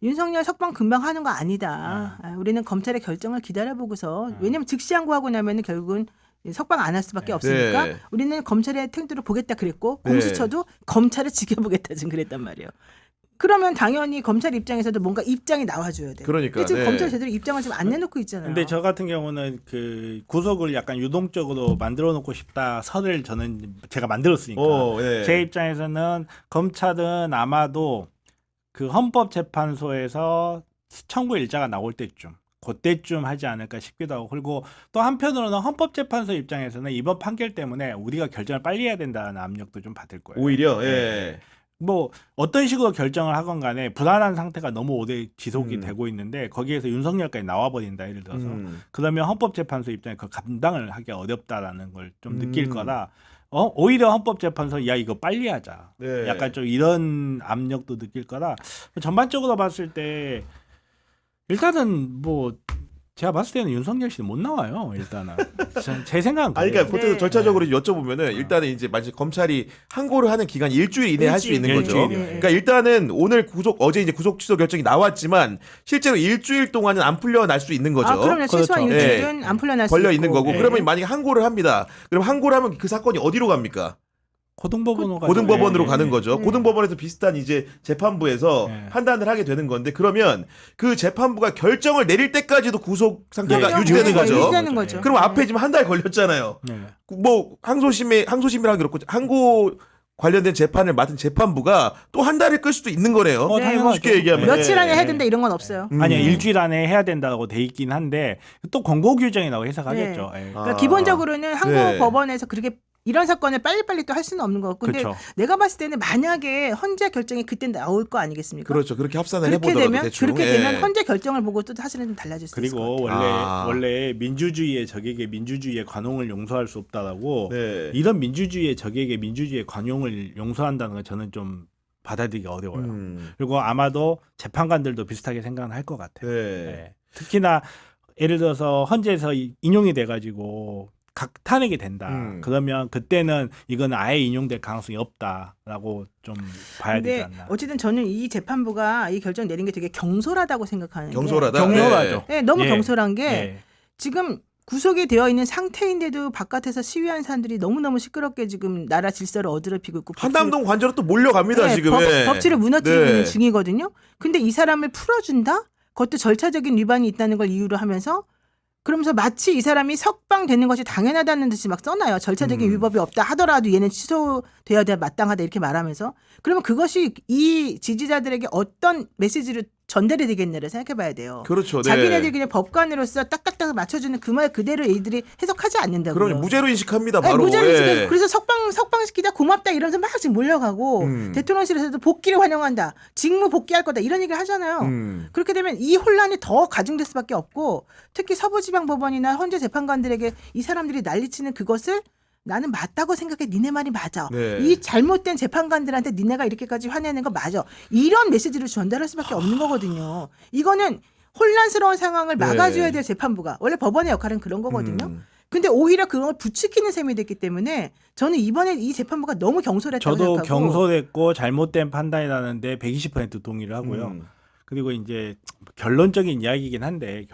윤석열 석방 금방 하는 거 아니다. 우리는 검찰의 결정을 기다려보고서 왜냐면 즉시 항고하고 나면은 결국은 석방 안 할 수밖에 없으니까 네. 우리는 검찰의 태도를 보겠다 그랬고 네. 공수처도 검찰을 지켜보겠다 지금 그랬단 말이에요. 그러면 당연히 검찰 입장에서도 뭔가 입장이 나와줘야 돼. 그러니까, 근데 지금 네. 검찰 제대로 입장을 지금 안 내놓고 있잖아요. 근데 저 같은 경우는 그 구속을 약간 유동적으로 만들어 놓고 싶다 설을 저는 제가 만들었으니까 네. 제 입장에서는 검찰은 아마도 그 헌법재판소에서 청구 일자가 나올 때쯤 그때쯤 하지 않을까 싶기도 하고 그리고 또 한편으로는 헌법재판소 입장에서는 이번 판결 때문에 우리가 결정을 빨리 해야 된다는 압력도 좀 받을 거예요. 오히려 예. 네. 뭐 어떤 식으로 결정을 하건 간에 불안한 상태가 너무 오래 지속이 되고 있는데 거기에서 윤석열까지 나와버린다 예를 들어서 그러면 헌법재판소 입장에 그 감당을 하기 어렵다라는 걸 좀 느낄 거라 오히려 헌법재판소 야 이거 빨리 하자 네. 약간 좀 이런 압력도 느낄 거라 전반적으로 봤을 때 일단은 뭐 제가 봤을 때는 윤석열 씨는 못 나와요 일단은 제 생각은 아니, 그러니까 그래요. 보통 네. 절차적으로 여쭤보면은 일단은 이제 만약 검찰이 항고를 하는 기간 일주일 이내에 할 수 있는 거죠. 일주일이요. 그러니까 일단은 오늘 어제 이제 구속 취소 결정이 나왔지만 실제로 일주일 동안은 안 풀려날 수 있는 거죠. 그럼요. 최소한 그렇죠. 일주일은 안 풀려날 수 걸려 있고. 있는 거고. 네. 그러면 만약에 항고를 합니다. 그럼 항고를 하면 그 사건이 어디로 갑니까? 고등법원으로 가죠. 고등법원으로 예, 가는 예. 거죠. 고등법원에서 비슷한 이제 재판부에서 네. 판단을 하게 되는 건데 그러면 그 재판부가 결정을 내릴 때까지도 구속 상태가 네, 유지되는 유지가 거죠. 유지되는 거죠. 그럼 앞에 지금 한 달 걸렸잖아요. 네. 뭐 항소심이랑 그렇고 항고 관련된 재판을 맡은 재판부가 또 한 달을 끌 수도 있는 거네요. 네, 당연하죠. 쉽게 얘기하면. 며칠 안에 네. 해야 된다 이런 건 없어요. 아니야 일주일 안에 해야 된다고 돼 있긴 한데 또 권고 규정이라고 해석하겠죠. 예. 그러니까 아. 기본적으로는 한국 네. 법원에서 그렇게 이런 사건을 빨리빨리 또 할 수는 없는 거고. 근데 그렇죠. 내가 봤을 때는 만약에 헌재 결정이 그때 나올 거 아니겠습니까? 그렇죠. 그렇게 합산을 그렇게 해보더라도 되면 대충. 그렇게 예. 되면 헌재 결정을 보고 또 사실은 좀 달라질 수 있을 것 그리고 같아요. 원래 민주주의의 적에게 민주주의의 관용을 용서할 수 없다라고 네. 이런 민주주의의 적에게 민주주의의 관용을 용서한다는 건 저는 좀 받아들이기 어려워요. 그리고 아마도 재판관들도 비슷하게 생각을 할 것 같아요. 네. 예. 특히나 예를 들어서 헌재에서 인용이 돼가지고 탄핵이 된다. 그러면 그때는 이건 아예 인용될 가능성이 없다라고 좀 봐야 되지 근데 않나. 어쨌든 저는 이 재판부가 이 결정 내린 게 되게 경솔하다고 생각하는 경솔하다. 경솔하죠. 게 너무 예. 경솔한 게 예. 지금 구속이 되어 있는 상태인데도 바깥에서 시위한 사람들이 너무너무 시끄럽게 지금 나라 질서를 어지럽히고 있고 한남동 관저로 또 몰려갑니다 네, 지금. 법치를 무너뜨리고 네. 있는 중이거든요. 근데 이 사람을 풀어준다? 그것도 절차적인 위반이 있다는 걸 이유로 하면서 그러면서 마치 이 사람이 석방되는 것이 당연하다는 듯이 막 써놔요. 절차적인 위법이 없다 하더라도 얘는 취소돼야 돼 마땅하다 이렇게 말하면서 그러면 그것이 이 지지자들에게 어떤 메시지를 전달이 되겠냐를 생각해봐야 돼요. 그렇죠. 네. 자기네들이 그냥 법관으로서 딱딱딱 맞춰주는 그 말 그대로 애들이 해석하지 않는다고요. 그럼 무죄로 인식합니다. 네, 바로. 무죄로 인식해서 예. 그래서 석방시키자 고맙다 이러면서 막 지금 몰려가고 대통령실에서도 복귀를 환영한다. 직무 복귀할 거다 이런 얘기를 하잖아요. 그렇게 되면 이 혼란이 더 가중될 수밖에 없고 특히 서부지방법원이나 헌재 재판관들에게 이 사람들이 난리치는 그것을 나는 맞다고 생각해. 니네 말이 맞아. 네. 이 잘못된 재판관들한테 니네가 이렇게까지 화내는 거 맞아. 이런 메시지를 전달할 수밖에 없는 거거든요. 이거는 혼란스러운 상황을 막아줘야 될 재판부가 원래 법원의 역할은 그런 거거든요. 근데 오히려 그걸 부추기는 셈이 됐기 때문에 저는 이번에 이 재판부가 너무 경솔했다고 저도 생각하고 경솔했고 잘못된 판단이라는데 120% 동의를 하고요. 그리고 이제 결론적인 이야기이긴 한데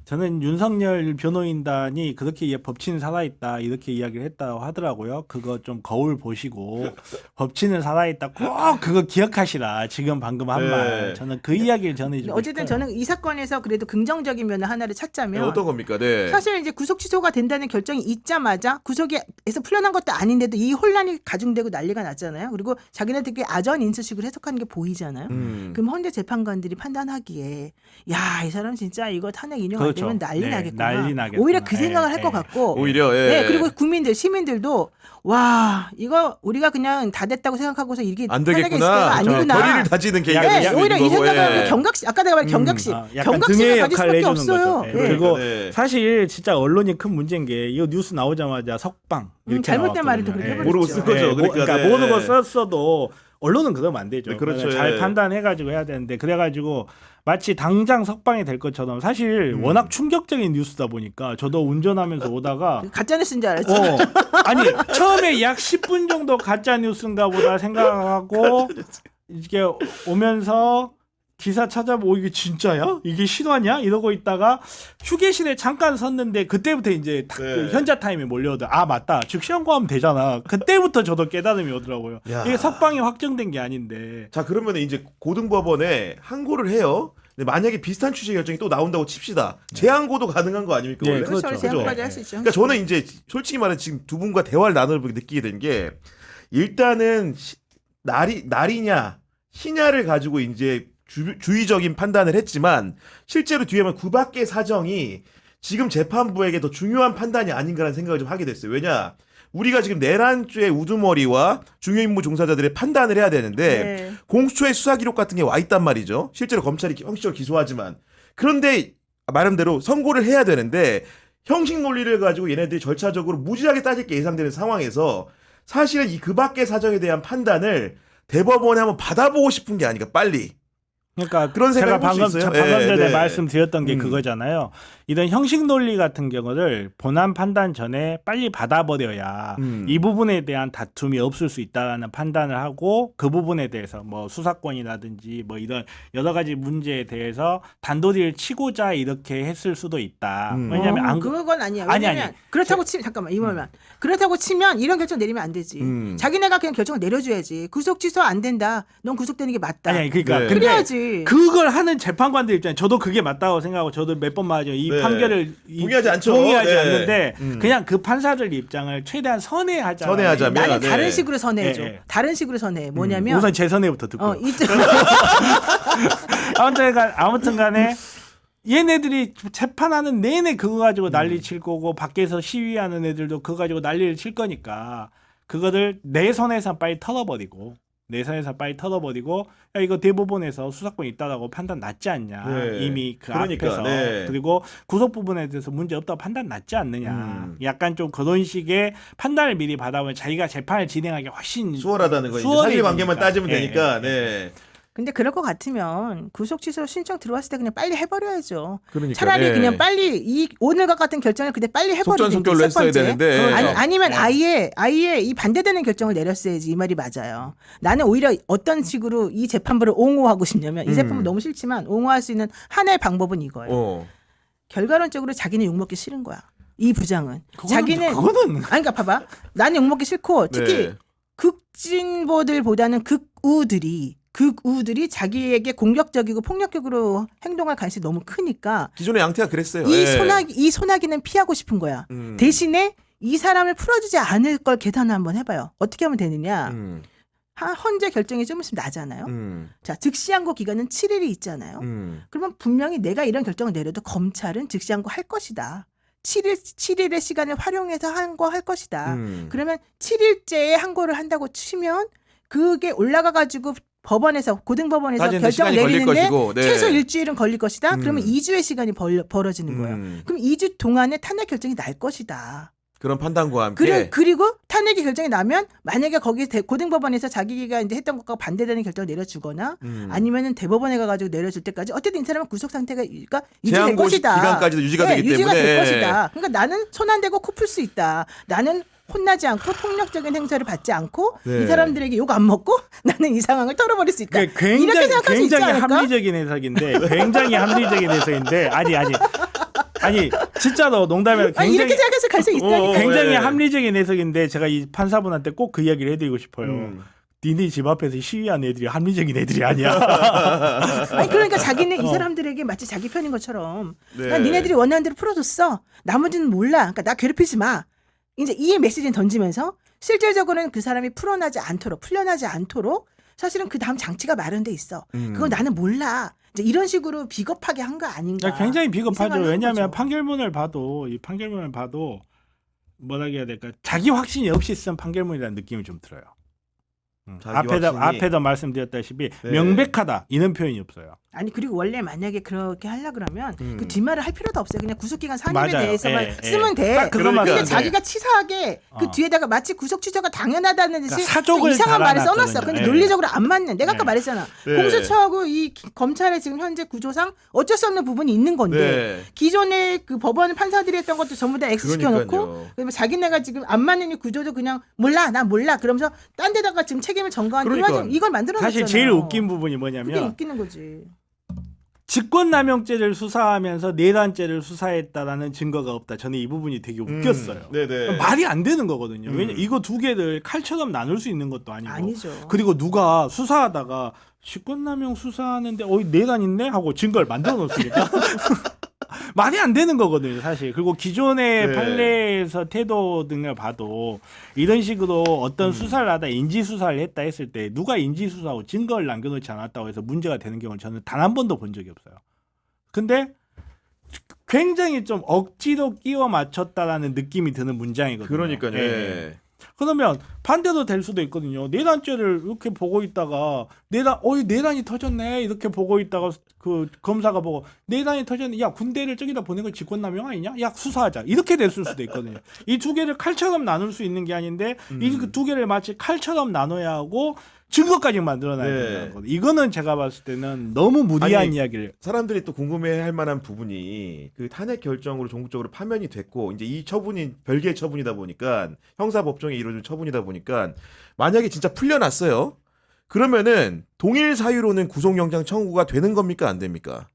저는 윤석열 변호인단이 그렇게 법치는 살아있다 이렇게 이야기를 했다고 하더라고요. 그거 좀 거울 보시고 법치는 살아있다 꼭 그거 기억하시라. 지금 방금 한 말. 저는 그 이야기를 전해주고 어쨌든 싶어요. 저는 이 사건에서 그래도 긍정적인 면을 하나를 찾자면 네, 어떤 겁니까? 네. 사실 이제 구속 취소가 된다는 결정이 있자마자 구속에서 풀려난 것도 아닌데도 이 혼란이 가중되고 난리가 났잖아요. 그리고 자기네들끼리 아전 인수식으로 해석하는 게 보이잖아요. 그럼 헌재 재판관들이 판단하기에 야, 이 사람 진짜 이거 탄핵 인용 안 그렇죠. 이러면 난리 네, 나겠구나. 난리 나겠구나. 오히려 그 예, 생각을 할 것 예. 같고. 오히려 예. 네, 그리고 국민들, 시민들도 와 이거 우리가 그냥 다 됐다고 생각하고서 이게 안 편하게 있을 때가 되겠구나. 아니구나. 거리를 다지는 계기가 네, 될 네, 수 오히려 있는 이 거고. 생각을 예. 경각심 아까 내가 말한 경각심, 약간 경각심을 등의 가질 역할을 수밖에 해주는 없어요. 거죠. 예. 예. 그리고 네. 사실 진짜 언론이 큰 문제인 게 이거 뉴스 나오자마자 석방 이렇게 잘못된 말을 또 나왔거든요. 그렇게 예. 해버렸죠. 모르고 쓴 거죠. 그러니까 네. 모르고 썼어도 언론은 그러면 안 되죠. 네, 그렇죠. 잘 예. 판단해가지고 해야 되는데 그래가지고 마치 당장 석방이 될 것처럼 사실 워낙 충격적인 뉴스다 보니까 저도 운전하면서 오다가 가짜뉴스인 줄 알았죠. 아니 처음에 약 10분 정도 가짜 뉴스인가 보다 생각하고 이게 오면서 기사 찾아보고 이게 진짜야? 이게 실화냐? 이러고 있다가 휴게실에 잠깐 섰는데 그때부터 이제 딱 네. 그 현자 타임이 몰려오더. 아 맞다. 즉시 연구하면 되잖아. 그때부터 저도 깨달음이 오더라고요. 야. 이게 석방이 확정된 게 아닌데. 자 그러면 이제 고등법원에 항고를 해요. 근데 만약에 비슷한 취지의 결정이 또 나온다고 칩시다. 재항고도 가능한 거 아닙니까? 네, 원래? 그렇죠. 그렇죠. 제한까지 할 수 있죠. 그러니까 저는 이제 솔직히 말해 지금 두 분과 대화를 나누고 느끼게 된 게 일단은 날이냐 시냐를 가지고 이제 주의적인 판단을 했지만 실제로 뒤에 보면 그 밖의 사정이 지금 재판부에게 더 중요한 판단이 아닌가라는 생각을 좀 하게 됐어요. 왜냐? 우리가 지금 내란죄 우두머리와 중요임무 종사자들의 판단을 해야 되는데 네. 공수처의 수사 기록 같은 게 와 있단 말이죠. 실제로 검찰이 형식적으로 기소하지만 그런데 말함대로 선고를 해야 되는데 형식 논리를 가지고 얘네들이 절차적으로 무지하게 따질 게 예상되는 상황에서 사실은 이 그 밖의 사정에 대한 판단을 대법원에 한번 받아보고 싶은 게 아닌가 빨리. 그러니까 그런 제가 생각을 방금 볼수 있어요. 전에 네. 말씀드렸던 게 음. 그거잖아요. 이런 형식 논리 같은 경우를 본안 판단 전에 빨리 받아버려야 이 부분에 대한 다툼이 없을 수 있다라는 판단을 하고 그 부분에 대해서 뭐 수사권이라든지 뭐 이런 여러 가지 문제에 대해서 단도리를 치고자 이렇게 했을 수도 있다. 왜냐하면 안 그건 아니야. 아니, 왜냐면 아니. 그렇다고 치면 잠깐만 이 말만 그렇다고 치면 이런 결정 내리면 안 되지. 자기네가 그냥 결정을 내려줘야지. 구속 취소 안 된다. 넌 구속되는 게 맞다. 아니 그러니까 네. 근데 그래야지. 그걸 하는 재판관들 입장에 저도 그게 맞다고 생각하고 저도 몇 번 말하죠. 이 네. 판결을 동의하지 않죠. 동의하지 네. 않는데 그냥 그 판사들 입장을 최대한 선회하자. 선회하자면 나는 네. 다른 식으로 선회해줘. 네. 다른 식으로 선회해. 뭐냐면 우선 제 선회부터 듣고. 아무튼간에 얘네들이 재판하는 내내 그거 가지고 난리 칠 거고 밖에서 시위하는 애들도 그거 가지고 난리를 칠 거니까 그거를 내 선에서 빨리 털어버리고. 내선에서 빨리 털어버리고 야 이거 대법원에서 수사권 있다라고 판단 났지 않냐. 네. 이미 그 그러니까, 앞에서 네. 그리고 구속 부분에 대해서 문제 없다고 판단 났지 않느냐. 약간 좀 그런 식의 판단을 미리 받아보면 자기가 재판을 진행하기 훨씬 수월하다는 거 이제 수월해지니까. 사실관계만 따지면 예, 되니까. 예, 네. 근데 그럴 것 같으면 구속 취소 신청 들어왔을 때 그냥 빨리 해버려야죠. 그러니까, 차라리 예. 그냥 빨리 이 오늘과 같은 결정을 그때 빨리 해버리든지 속전속결로 첫 했어야 번째. 되는데. 아니면 네. 아예 이 반대되는 결정을 내렸어야지 이 말이 맞아요. 나는 오히려 어떤 식으로 이 재판부를 옹호하고 싶냐면 이 재판부 너무 싫지만 옹호할 수 있는 하나의 방법은 이거예요. 결과론적으로 자기는 욕먹기 싫은 거야. 이 부장은 그거는 아니 그러니까 봐봐. 나는 욕먹기 싫고 특히 네. 극진보들보다는 극우들이 자기에게 공격적이고 폭력적으로 행동할 가능성이 너무 크니까 기존의 양태가 그랬어요. 이 예. 소나기는 피하고 싶은 거야. 대신에 이 사람을 풀어주지 않을 걸 계산을 한번 해봐요. 어떻게 하면 되느냐. 헌재 결정이 좀 있으면 나잖아요. 자, 즉시항고 기간은 7일이 있잖아요. 그러면 분명히 내가 이런 결정을 내려도 검찰은 즉시항고 할 것이다. 7일의 시간을 활용해서 항고할 것이다. 그러면 7일째에 항고를 한다고 치면 그게 올라가가지고 법원에서 고등법원에서 따지는데 결정을 시간이 걸릴 내리는데 것이고, 네. 최소 일주일은 걸릴 것이다. 그러면 2주의 시간이 벌어지는 거예요. 그럼 2주 동안에 탄핵 결정이 날 것이다. 그런 판단과 함께. 그리고 탄핵이 결정이 나면 만약에 거기 고등법원에서 자기가 이제 했던 것과 반대되는 결정을 내려주거나 아니면은 대법원에 가가지고 내려줄 때까지 어쨌든 이 사람은 구속 상태가 유지될 제한고 것이다. 기간까지도 유지가 되기 유지가 때문에. 될 것이다. 그러니까 나는 손 안 대고 코 풀 수 있다. 나는 혼나지 않고 폭력적인 행사를 받지 않고 네. 이 사람들에게 욕 안 먹고 나는 이 상황을 털어버릴 수 있다. 그러니까 이렇게 생각할 수 있지 굉장히 않을까? 합리적인 해석인데 굉장히 합리적인 해석인데 아니 진짜로 농담이 아니라 이렇게 생각해서 갈 수 있다니까. 굉장히 네. 합리적인 해석인데 제가 이 판사분한테 꼭 그 이야기를 해드리고 싶어요. 니네 집 앞에서 시위한 애들이 합리적인 애들이 아니야. 아니 그러니까 자기는 이 사람들에게 마치 자기 편인 것처럼 네. 난 니네들이 원하는 대로 풀어줬어. 나머지는 몰라. 그러니까 나 괴롭히지 마. 이제 이 메시지는 던지면서 실질적으로는 그 사람이 풀려나지 않도록 사실은 그 다음 장치가 마련돼 있어. 그건 나는 몰라. 이제 이런 식으로 비겁하게 한 거 아닌가. 굉장히 이 비겁하죠. 생각을 한 왜냐하면 거죠. 판결문을 봐도 뭐라 해야 될까? 자기 확신이 없이 쓴 판결문이라는 느낌이 좀 들어요. 자기 확신이- 앞에도 말씀드렸다시피 네. 명백하다 이런 표현이 없어요. 아니 그리고 원래 만약에 그렇게 하려 그러면 그 뒷말을 할 필요도 없어요. 그냥 구속기간 산입에 맞아요. 대해서만 예, 예. 쓰면 돼. 딱 그것만 근데 쓰면 돼. 자기가 치사하게 그 어. 뒤에다가 마치 구속 취소가 당연하다는 듯이 그러니까 사족을 이상한 말을 달아놨거든요. 써놨어. 근데 예. 논리적으로 안 맞는. 내가 아까 네. 말했잖아. 네. 공수처하고 이 검찰의 지금 현재 구조상 어쩔 수 없는 부분이 있는 건데 네. 기존에 그 법원 판사들이 했던 것도 전부 다 X 시켜놓고 그러니까요. 그다음에 자기네가 지금 안 맞는 이 구조도 그냥 몰라 나 몰라 그러면서 딴 데다가 지금 책임을 전가한 그러니까. 이걸 만들어놨잖아요. 사실 제일 웃긴 부분이 그게 뭐냐면 웃기는 거지. 직권남용죄를 수사하면서 내란죄를 수사했다라는 증거가 없다. 저는 이 부분이 되게 웃겼어요. 네네. 말이 안 되는 거거든요. 왜냐 이거 두 개를 칼처럼 나눌 수 있는 것도 아니고. 아니죠. 그리고 누가 수사하다가 직권남용 수사하는데 내란 있네 하고 증거를 만들어 놓습니까? 말이 안 되는 거거든요, 사실. 그리고 기존의 네. 판례에서 태도 등을 봐도 이런 식으로 어떤 수사를 하다 인지 수사를 했다 했을 때 누가 인지 수사하고 증거를 남겨놓지 않았다고 해서 문제가 되는 경우는 저는 단 한 번도 본 적이 없어요. 근데 굉장히 좀 억지로 끼워 맞췄다라는 느낌이 드는 문장이거든요. 그러니까요. 예. 예. 그러면 반대도 될 수도 있거든요. 내란죄를 이렇게 보고 있다가 내란이 터졌네 이렇게 보고 있다가 그 검사가 보고 내란이 터졌네. 야 군대를 저기다 보낸 거 직권남용 아니냐? 야 수사하자 이렇게 됐을 수도 있거든요. 이 두 개를 칼처럼 나눌 수 있는 게 아닌데 이 두 개를 마치 칼처럼 나눠야 하고 증거까지 만들어놔야 네. 된다는 거죠. 이거는 제가 봤을 때는 너무 무리한 아니, 이야기를. 사람들이 또 궁금해할 만한 부분이 그 탄핵 결정으로 전국적으로 파면이 됐고 이제 이 처분이 별개의 처분이다 보니까 형사법정에 이루어진 처분이다 보니까 만약에 진짜 풀려났어요. 그러면은 동일 사유로는 구속영장 청구가 되는 겁니까 안 됩니까?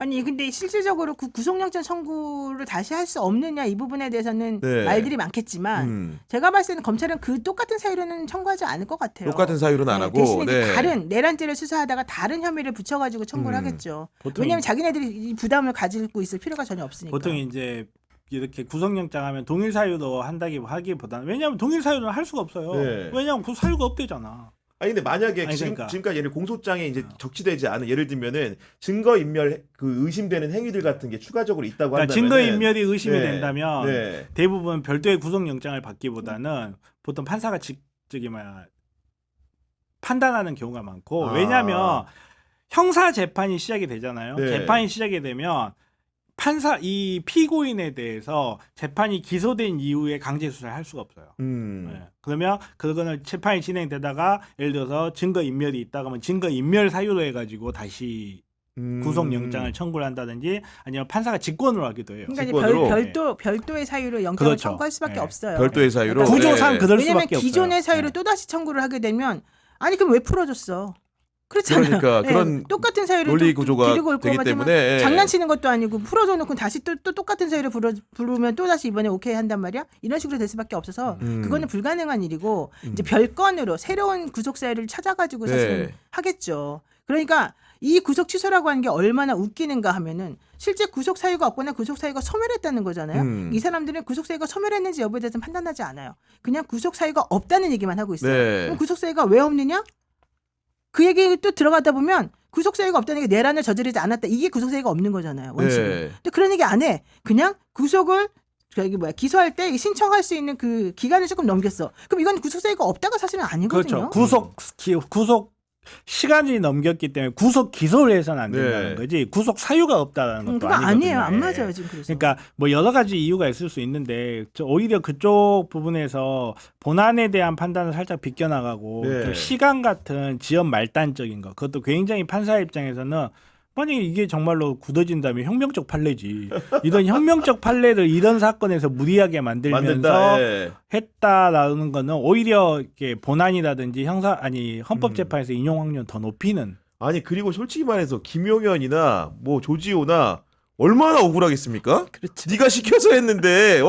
아니 근데 실질적으로 그 구속영장 청구를 다시 할 수 없느냐 이 부분에 대해서는 네. 말들이 많겠지만 제가 봤을 때는 검찰은 그 똑같은 사유로는 청구하지 않을 것 같아요. 똑같은 사유로는 안 하고 대신에 네. 다른 내란죄를 수사하다가 다른 혐의를 붙여가지고 청구를 하겠죠. 보통 왜냐하면 자기네들이 이 부담을 가지고 있을 필요가 전혀 없으니까. 보통 이제 이렇게 구속영장 하면 동일 사유로 하기보다는 왜냐하면 동일 사유는 할 수가 없어요. 네. 왜냐하면 그 사유가 없대잖아. 아니 근데 만약에 아니, 그러니까. 지금까지 예를 공소장에 이제 적시되지 않은 예를 들면은 증거 인멸 그 의심되는 행위들 같은 게 추가적으로 있다고 그러니까 한다면 증거 인멸이 의심이 네. 된다면 네. 대부분 별도의 구속영장을 받기보다는 보통 판사가 판단하는 경우가 많고 아. 왜냐하면 형사 재판이 시작이 되잖아요. 네. 재판이 시작이 되면 이 피고인에 대해서 재판이 기소된 이후에 강제 수사를 할 수가 없어요. 네. 그러면 그거는 재판이 진행되다가 예를 들어서 증거 인멸이 있다 그러면 증거 인멸 사유로 해가지고 다시 구속영장을 청구를 한다든지 아니면 판사가 직권으로 하기도 해요. 그러니까 직권으로? 별도의 사유로 영장을 그렇죠. 청구할 수밖에 네. 없어요. 별도의 사유로 그러니까 구조상 네. 그럴 왜냐면 수밖에 기존의 없어요. 사유로 네. 또 다시 청구를 하게 되면 아니 그럼 왜 풀어줬어? 그렇잖아요. 그러니까 그런 똑같은 사유를 논리 또 구조가 데리고 올 되기 거지만 때문에 장난치는 것도 아니고 풀어줘놓고 다시 또 똑같은 사유를 부르면 또 다시 이번에 오케이 한단 말이야. 이런 식으로 될 수밖에 없어서 그거는 불가능한 일이고 이제 별건으로 새로운 구속 사유를 찾아가지고 사실 네. 하겠죠. 그러니까 이 구속 취소라고 하는 게 얼마나 웃기는가 하면은 실제 구속 사유가 없거나 구속 사유가 소멸했다는 거잖아요. 이 사람들은 구속 사유가 소멸했는지 여부에 대해서는 판단하지 않아요. 그냥 구속 사유가 없다는 얘기만 하고 있어요. 네. 그럼 구속 사유가 왜 없느냐? 그 얘기 또 들어가다 보면 구속 사유가 없다는 게 내란을 저지르지 않았다. 이게 구속 사유가 없는 거잖아요. 원칙은. 네. 근데 그런 얘기 안 해. 그냥 구속을 기소할 때 신청할 수 있는 그 기간을 조금 넘겼어. 그럼 이건 구속 사유가 없다가 사실은 아니거든요. 그렇죠. 구속 시간이 넘겼기 때문에 구속 기소를 해서는 안 된다는 네. 거지 구속 사유가 없다는 것도 그거 아니거든요. 아니에요. 안 예. 맞아요 지금 그래서. 그러니까 뭐 여러 가지 이유가 있을 수 있는데 오히려 그쪽 부분에서 본안에 대한 판단을 살짝 비껴나가고 네. 좀 시간 같은 지연 말단적인 거 그것도 굉장히 판사 입장에서는 만약에 이게 정말로 굳어진다면 혁명적 판례지. 이런 혁명적 판례를 이런 사건에서 무리하게 만들면서 예. 했다라는 거는 오히려 이렇게 본안이라든지 헌법재판에서 인용 확률 더 높이는. 아니 그리고 솔직히 말해서 김용현이나 뭐 조지호나 얼마나 억울하겠습니까? 그렇죠. 네가 시켜서 했는데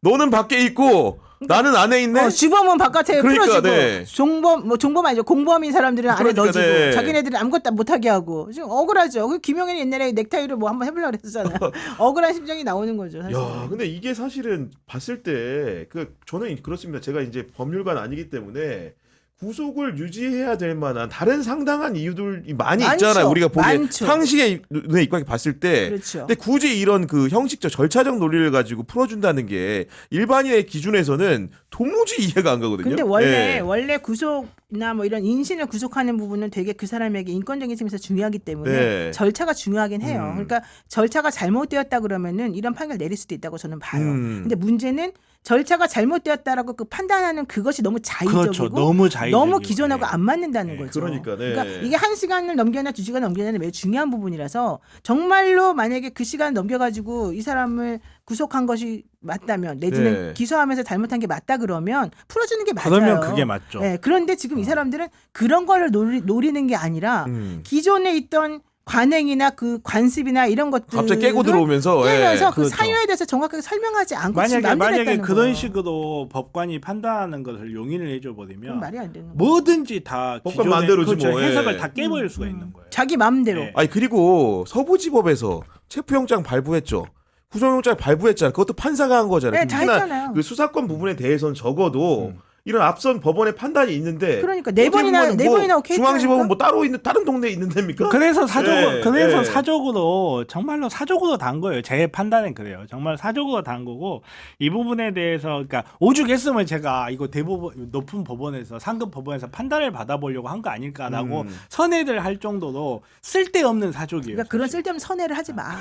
너는 밖에 있고 나는 안에 있네. 주범은 바깥에 그러니까, 풀어주고 네. 종범 아니죠. 공범인 사람들은 안에 그러니까, 넣어주고 네. 자기네들은 아무것도 못하게 하고 지금 억울하죠. 그 김용현이 옛날에 넥타이를 뭐 한번 해보려고 그랬잖아요. 억울한 심정이 나오는 거죠. 사실. 야, 근데 이게 사실은 봤을 때 저는 그렇습니다. 제가 이제 법률가는 아니기 때문에 구속을 유지해야 될 만한 다른 상당한 이유들이 많이 많죠. 있잖아요. 우리가 보기에 많죠. 상식의 눈에 입각해 봤을 때. 그렇죠. 근데 굳이 이런 그 형식적 절차적 논리를 가지고 풀어준다는 게 일반인의 기준에서는 도무지 이해가 안 가거든요. 근데 원래 예. 구속이나 뭐 이런 인신을 구속하는 부분은 되게 그 사람에게 인권적인 측면에서 중요하기 때문에 네. 절차가 중요하긴 해요. 그러니까 절차가 잘못되었다 그러면은 이런 판결 내릴 수도 있다고 저는 봐요. 근데 문제는 절차가 잘못되었다라고 그 판단하는 그것이 너무 자의적이고 그렇죠. 너무 자의적이고. 너무 기존하고 안 맞는다는 네. 거죠. 그러니까, 네. 그러니까 이게 1시간을 넘겨나 2시간을 넘겨나는 매우 중요한 부분이라서 정말로 만약에 그 시간 넘겨가지고 이 사람을 구속한 것이 맞다면 내지는 네. 기소하면서 잘못한 게 맞다 그러면 풀어주는 게 맞아요. 그러면 그게 맞죠. 네, 그런데 지금 이 사람들은 그런 거를 노리는 게 아니라 기존에 있던 관행이나 그 관습이나 이런 것들 갑자기 깨고 들어오면서 깨면서 예. 그 그렇죠. 사유에 대해서 정확하게 설명하지 않고 지금 마음대로 만약에 했다는 그런 거예요. 식으로 법관이 판단하는 것을 용인을 해줘 그건 버리면 말이 안 되는 거예요. 뭐든지 다 법관 기존의 마음대로지 그렇죠. 뭐, 해석을 예. 다 깨버릴 수가 있는 거예요. 자기 마음대로. 네. 아니 그리고 서부지법에서 체포영장 발부했죠. 구속영장 발부했잖아요. 그것도 판사가 한 거잖아요. 네, 다 특히나 했잖아요. 그 수사권 부분에 대해서는 적어도 이런 앞선 법원의 판단이 있는데 그러니까 네 번이나 어떻게 보면 네 번이나 오케이 중앙지법은 했다니까? 뭐 따로 있는 다른 동네에 있는 데입니까? 그래서 예, 예. 사적으로 정말로 사적으로 단 거예요. 제 판단은 그래요. 정말 사적으로 단 거고 이 부분에 대해서 그러니까 오죽했으면 제가 이거 대법원 높은 법원에서 상급 법원에서 판단을 받아보려고 한 거 아닐까라고 선회를 할 정도로 쓸데없는 사족이에요. 그러니까 그런 쓸데없는 선회를 하지 마.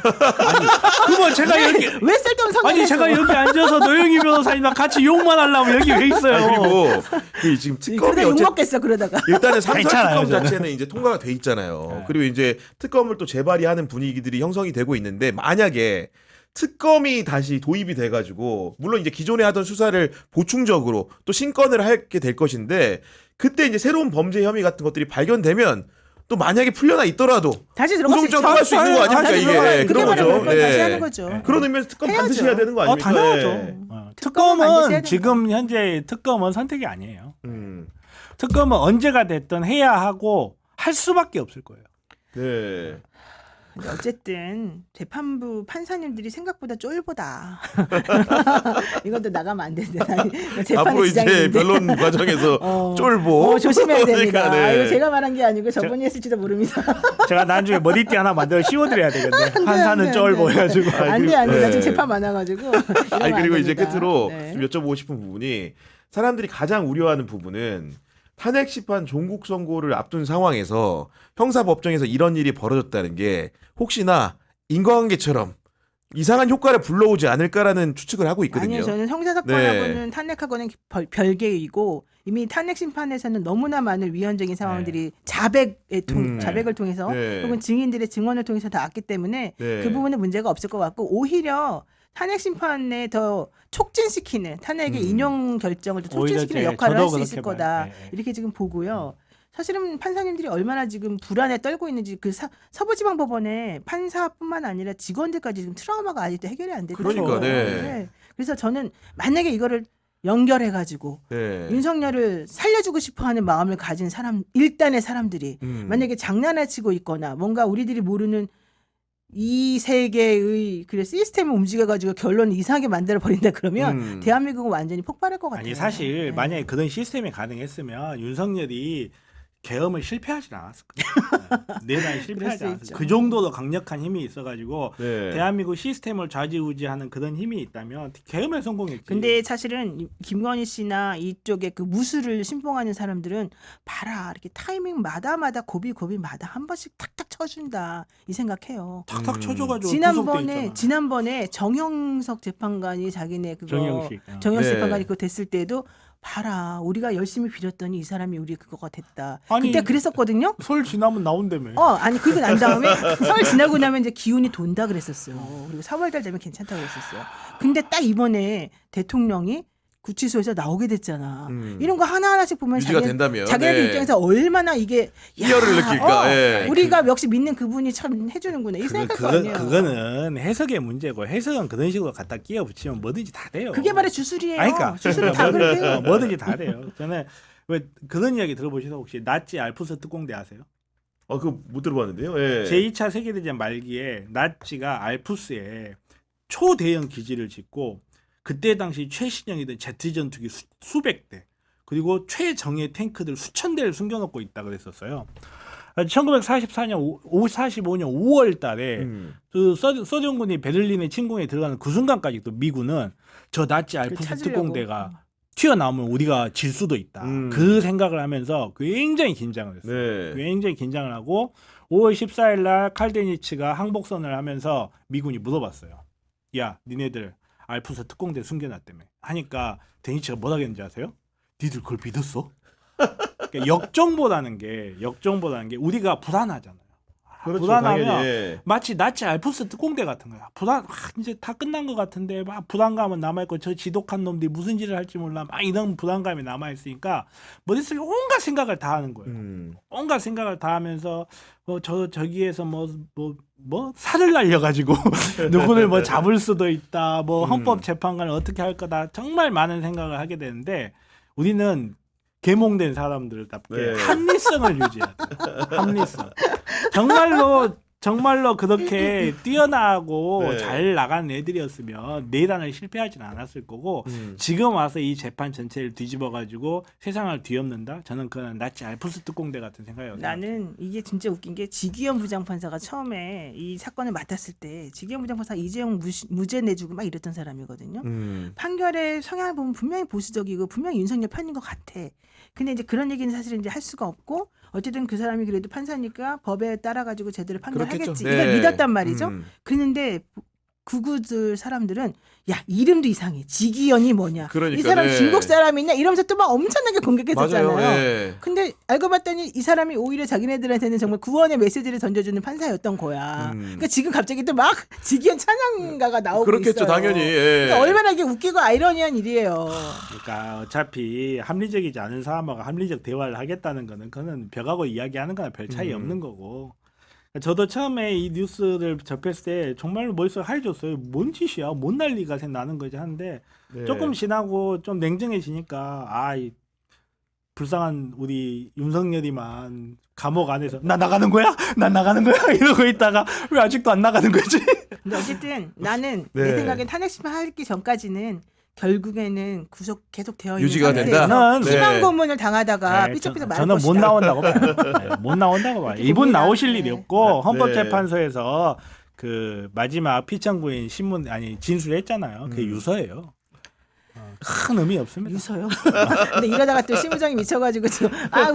그거 제가 여기 왜 쓸데없는 선회를 아니 했어? 제가 여기 앉아서 노영희 변호사님랑 같이 욕만 하려면 여기 왜 있어요? 아니, 그리고 그 지금 특검이 그러다 욕 어쨌든 먹겠어 그러다가. 일단은 상설 괜찮아요, 특검 저는. 자체는 이제 통과가 돼 있잖아요. 네. 그리고 이제 특검을 또 재발의하는 분위기들이 형성이 되고 있는데 만약에 특검이 다시 도입이 돼가지고 물론 이제 기존에 하던 수사를 보충적으로 또 신건을 하게 될 것인데 그때 이제 새로운 범죄 혐의 같은 것들이 발견되면 또 만약에 풀려나 있더라도 다시 들어갈 수 있죠. 구속영장 할수 있는 거 아닙니까 다시 이게 들어가요. 예, 그게 그런 바로 거죠. 그걸 다시 예. 하는 거죠. 그런 의미에서 특검 해야죠. 반드시 해야 되는 거 아닙니까? 당연하죠. 예. 특검은 반드시 해야 특검은 되는 지금 현재 특검은 선택이 아니에요. 음. 특검은 언제가 됐든 해야 하고 할 수밖에 없을 거예요. 네. 근데 어쨌든 재판부 판사님들이 생각보다 쫄보다. 이것도 나가면 안 되는데. 앞으로 이제 변론 과정에서 쫄보 조심해야 됩니다. 그러니까, 네. 이거 제가 말한 게 아니고 저분이 했을지도 모릅니다. 제가 나중에 머리띠 하나 만들어 씌워드려야 되겠네. 안 돼, 판사는 안 돼, 쫄보 안 돼. 해가지고. 안 돼, 안 돼. 나 네. 지금 재판 많아가지고. 아니 그리고 이제 됩니다. 끝으로 네. 좀 여쭤보고 싶은 부분이 사람들이 가장 우려하는 부분은 탄핵 심판 종국 선고를 앞둔 상황에서 형사법정에서 이런 일이 벌어졌다는 게 혹시나 인과관계처럼 이상한 효과를 불러오지 않을까라는 추측을 하고 있거든요. 아니요, 저는 형사사건하고는 탄핵하고는 별개이고 이미 탄핵 심판에서는 너무나 많은 위헌적인 상황들이 자백을 통해서 네. 혹은 증인들의 증언을 통해서 다 왔기 때문에 네. 그 부분은 문제가 없을 것 같고 오히려 탄핵 심판에 더 촉진시키는 탄핵의 인용 결정을 더 촉진시키는 오히려 역할을 저도 할 수 있을 그렇게 거다. 봐요. 네. 이렇게 지금 보고요. 사실은 판사님들이 얼마나 지금 불안에 떨고 있는지 그 서부지방법원에 판사뿐만 아니라 직원들까지 지금 트라우마가 아직도 해결이 안 됐다는 그러니까, 거예요. 네. 그래서 저는 만약에 이거를 연결해가지고 네. 윤석열을 살려주고 싶어하는 마음을 가진 사람 일단의 사람들이 만약에 장난을 치고 있거나 뭔가 우리들이 모르는 이 세계의 그 시스템을 움직여가지고 결론을 이상하게 만들어 버린다 그러면 대한민국은 완전히 폭발할 것 같아요. 아니 사실 네. 만약에 그런 시스템이 가능했으면 윤석열이 계엄을 실패하진 않았을 거예요. 내란이 실패하지 그럴 수 않았을 있죠. 거예요. 그 정도로 강력한 힘이 있어가지고 네. 대한민국 시스템을 좌지우지하는 그런 힘이 있다면 계엄에 성공했지. 근데 사실은 김건희 씨나 이쪽에 그 무술을 신봉하는 사람들은 봐라 이렇게 타이밍마다 고비마다 한 번씩 탁탁 쳐준다 이 생각해요. 탁탁 쳐줘가지고 구속돼 있잖아. 지난번에 정영석 재판관이 자기네 그거 정영식. 정영식 네. 재판관이 그거 됐을 때도 봐라 우리가 열심히 빌었더니 이 사람이 우리 그거가 됐다. 아니, 그때 그랬었거든요. 설 지나면 나온다며. 아니 그리고 난 다음에 설 지나고 나면 이제 기운이 돈다 그랬었어요. 그리고 3월달 되면 괜찮다고 그랬었어요. 근데 딱 이번에 대통령이 구치소에서 나오게 됐잖아. 이런 거 하나하나씩 보면 유지가 된다면, 자기네들 네. 입장에서 얼마나 이게 희열을 느낄까. 예. 우리가 역시 믿는 그분이 참 해주는구나 이 생각할 거 아니에요. 그거는 해석의 문제고 해석은 그런 식으로 갖다 끼워 붙이면 뭐든지 다 돼요. 그게 바로 주술이에요. 아니, 그러니까. 주술은 다 그렇게 해요. 뭐든지 다 돼요. 저는 왜 그런 이야기 들어보시죠? 혹시 나치 알프스 특공대 아세요? 그거 못 들어봤는데요. 예. 제2차 세계대전 말기에 나치가 알프스에 초대형 기지를 짓고 그때 당시 최신형이던 제트 전투기 수백 대 그리고 최정예 탱크들 수천 대를 숨겨놓고 있다 그랬었어요. 1944년 45년 5월 달에 그 소련군이 베를린의 침공에 들어가는 그 순간까지 또 미군은 저 나치 알프스 찾으려고. 특공대가 튀어나오면 우리가 질 수도 있다. 그 생각을 하면서 굉장히 긴장을 했어요. 네. 굉장히 긴장을 하고 5월 14일 날 칼데니치가 항복선을 하면서 미군이 물어봤어요. 야, 니네들 알프스 특공대 숨겨놨다며. 하니까 데니치가 뭐라 했는지 아세요? 니들 그걸 믿었어? 그러니까 역정보라는 게 우리가 불안하잖아요. 그렇죠, 불안하면 당연히. 예. 마치 나치 알프스 특공대 같은 거야. 이제 다 끝난 것 같은데 막 불안감은 남아있고 저 지독한 놈들이 무슨 짓을 할지 몰라 막 이런 불안감이 남아있으니까 머릿속에 온갖 생각을 다 하는 거예요. 온갖 생각을 다 하면서 저기에서 뭐 살을 날려가지고 누구를 뭐 잡을 수도 있다. 뭐 헌법재판관을 어떻게 할 거다. 정말 많은 생각을 하게 되는데 우리는 계몽된 사람들답게 네. 합리성을 유지해야 돼요. 합리성. 정말로 그렇게 뛰어나고 네. 잘 나간 애들이었으면 내란을 실패하진 않았을 거고 지금 와서 이 재판 전체를 뒤집어가지고 세상을 뒤엎는다? 저는 그건 나치 알프스 특공대 같은 생각이에요. 나는 이게 진짜 웃긴 게 지기현 부장판사가 처음에 이 사건을 맡았을 때 지기현 부장판사 이재용 무죄 내주고 막 이랬던 사람이거든요. 판결의 성향을 보면 분명히 보수적이고 분명히 윤석열 편인 것 같아. 근데 이제 그런 얘기는 사실은 이제 할 수가 없고 어쨌든 그 사람이 그래도 판사니까 법에 따라 가지고 제대로 판결하겠지. 그렇겠죠. 이걸 네. 믿었단 말이죠. 그런데 구구들 사람들은 야 이름도 이상해. 지기현이 뭐냐. 그러니까, 이 사람 네. 중국 사람이냐 이러면서 또 막 엄청나게 공격했었잖아요. 맞아요. 예. 근데 알고 봤더니 이 사람이 오히려 자기네들한테는 정말 구원의 메시지를 던져주는 판사였던 거야. 그러니까 지금 갑자기 또 막 지기현 찬양가가 나오고 그렇겠죠, 있어요. 당연히. 예. 그러니까 얼마나 이게 웃기고 아이러니한 일이에요. 그러니까 어차피 합리적이지 않은 사람하고 합리적 대화를 하겠다는 거는 그는 벽하고 이야기하는 거나 별 차이 없는 거고. 저도 처음에 이 뉴스를 접했을 때 정말로 머릿속에 하얘졌어요. 뭔 짓이야? 뭔 난리가 나는 거지 하는데 네. 조금 지나고 좀 냉정해지니까 이 불쌍한 우리 윤석열이만 감옥 안에서 나 나가는 거야? 나 나가는 거야? 이러고 있다가 왜 아직도 안 나가는 거지? 근데 어쨌든 나는 네. 내 생각엔 탄핵 심판하기 전까지는 결국에는 구속 계속 되어 있는 유지가 상태에서 된다? 네. 희망 고문을 당하다가 네, 삐쩍삐쩍 말할 저는 것이다. 못 나온다고 봐요. 네, 못 나온다고 봐요. 이분 봅니다. 나오실 일이 네. 없고 헌법재판소에서 그 마지막 피청구인 신문 진술했잖아요. 그게 유서예요. 큰 의미 없습니다. 유서요. 근데 이러다가 또 심우정이 미쳐가지고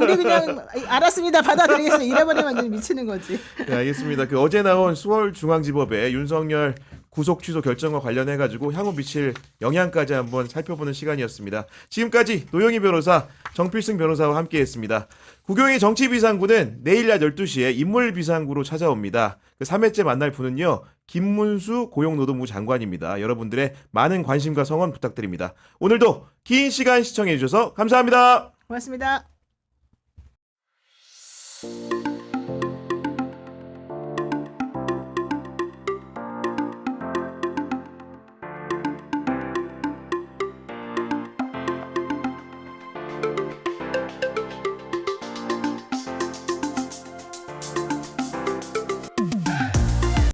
우리 그냥 알았습니다 받아들이겠습니다 이래버리면 완전 미치는 거지. 네, 알겠습니다. 그 어제 나온 서울중앙지법의 윤석열 구속 취소 결정과 관련해 가지고 향후 미칠 영향까지 한번 살펴보는 시간이었습니다. 지금까지 노영희 변호사, 정필승 변호사와 함께했습니다. 국영의 정치비상구는 내일 낮 12시에 인물비상구로 찾아옵니다. 그 3회째 만날 분은요. 김문수 고용노동부 장관입니다. 여러분들의 많은 관심과 성원 부탁드립니다. 오늘도 긴 시간 시청해 주셔서 감사합니다. 고맙습니다.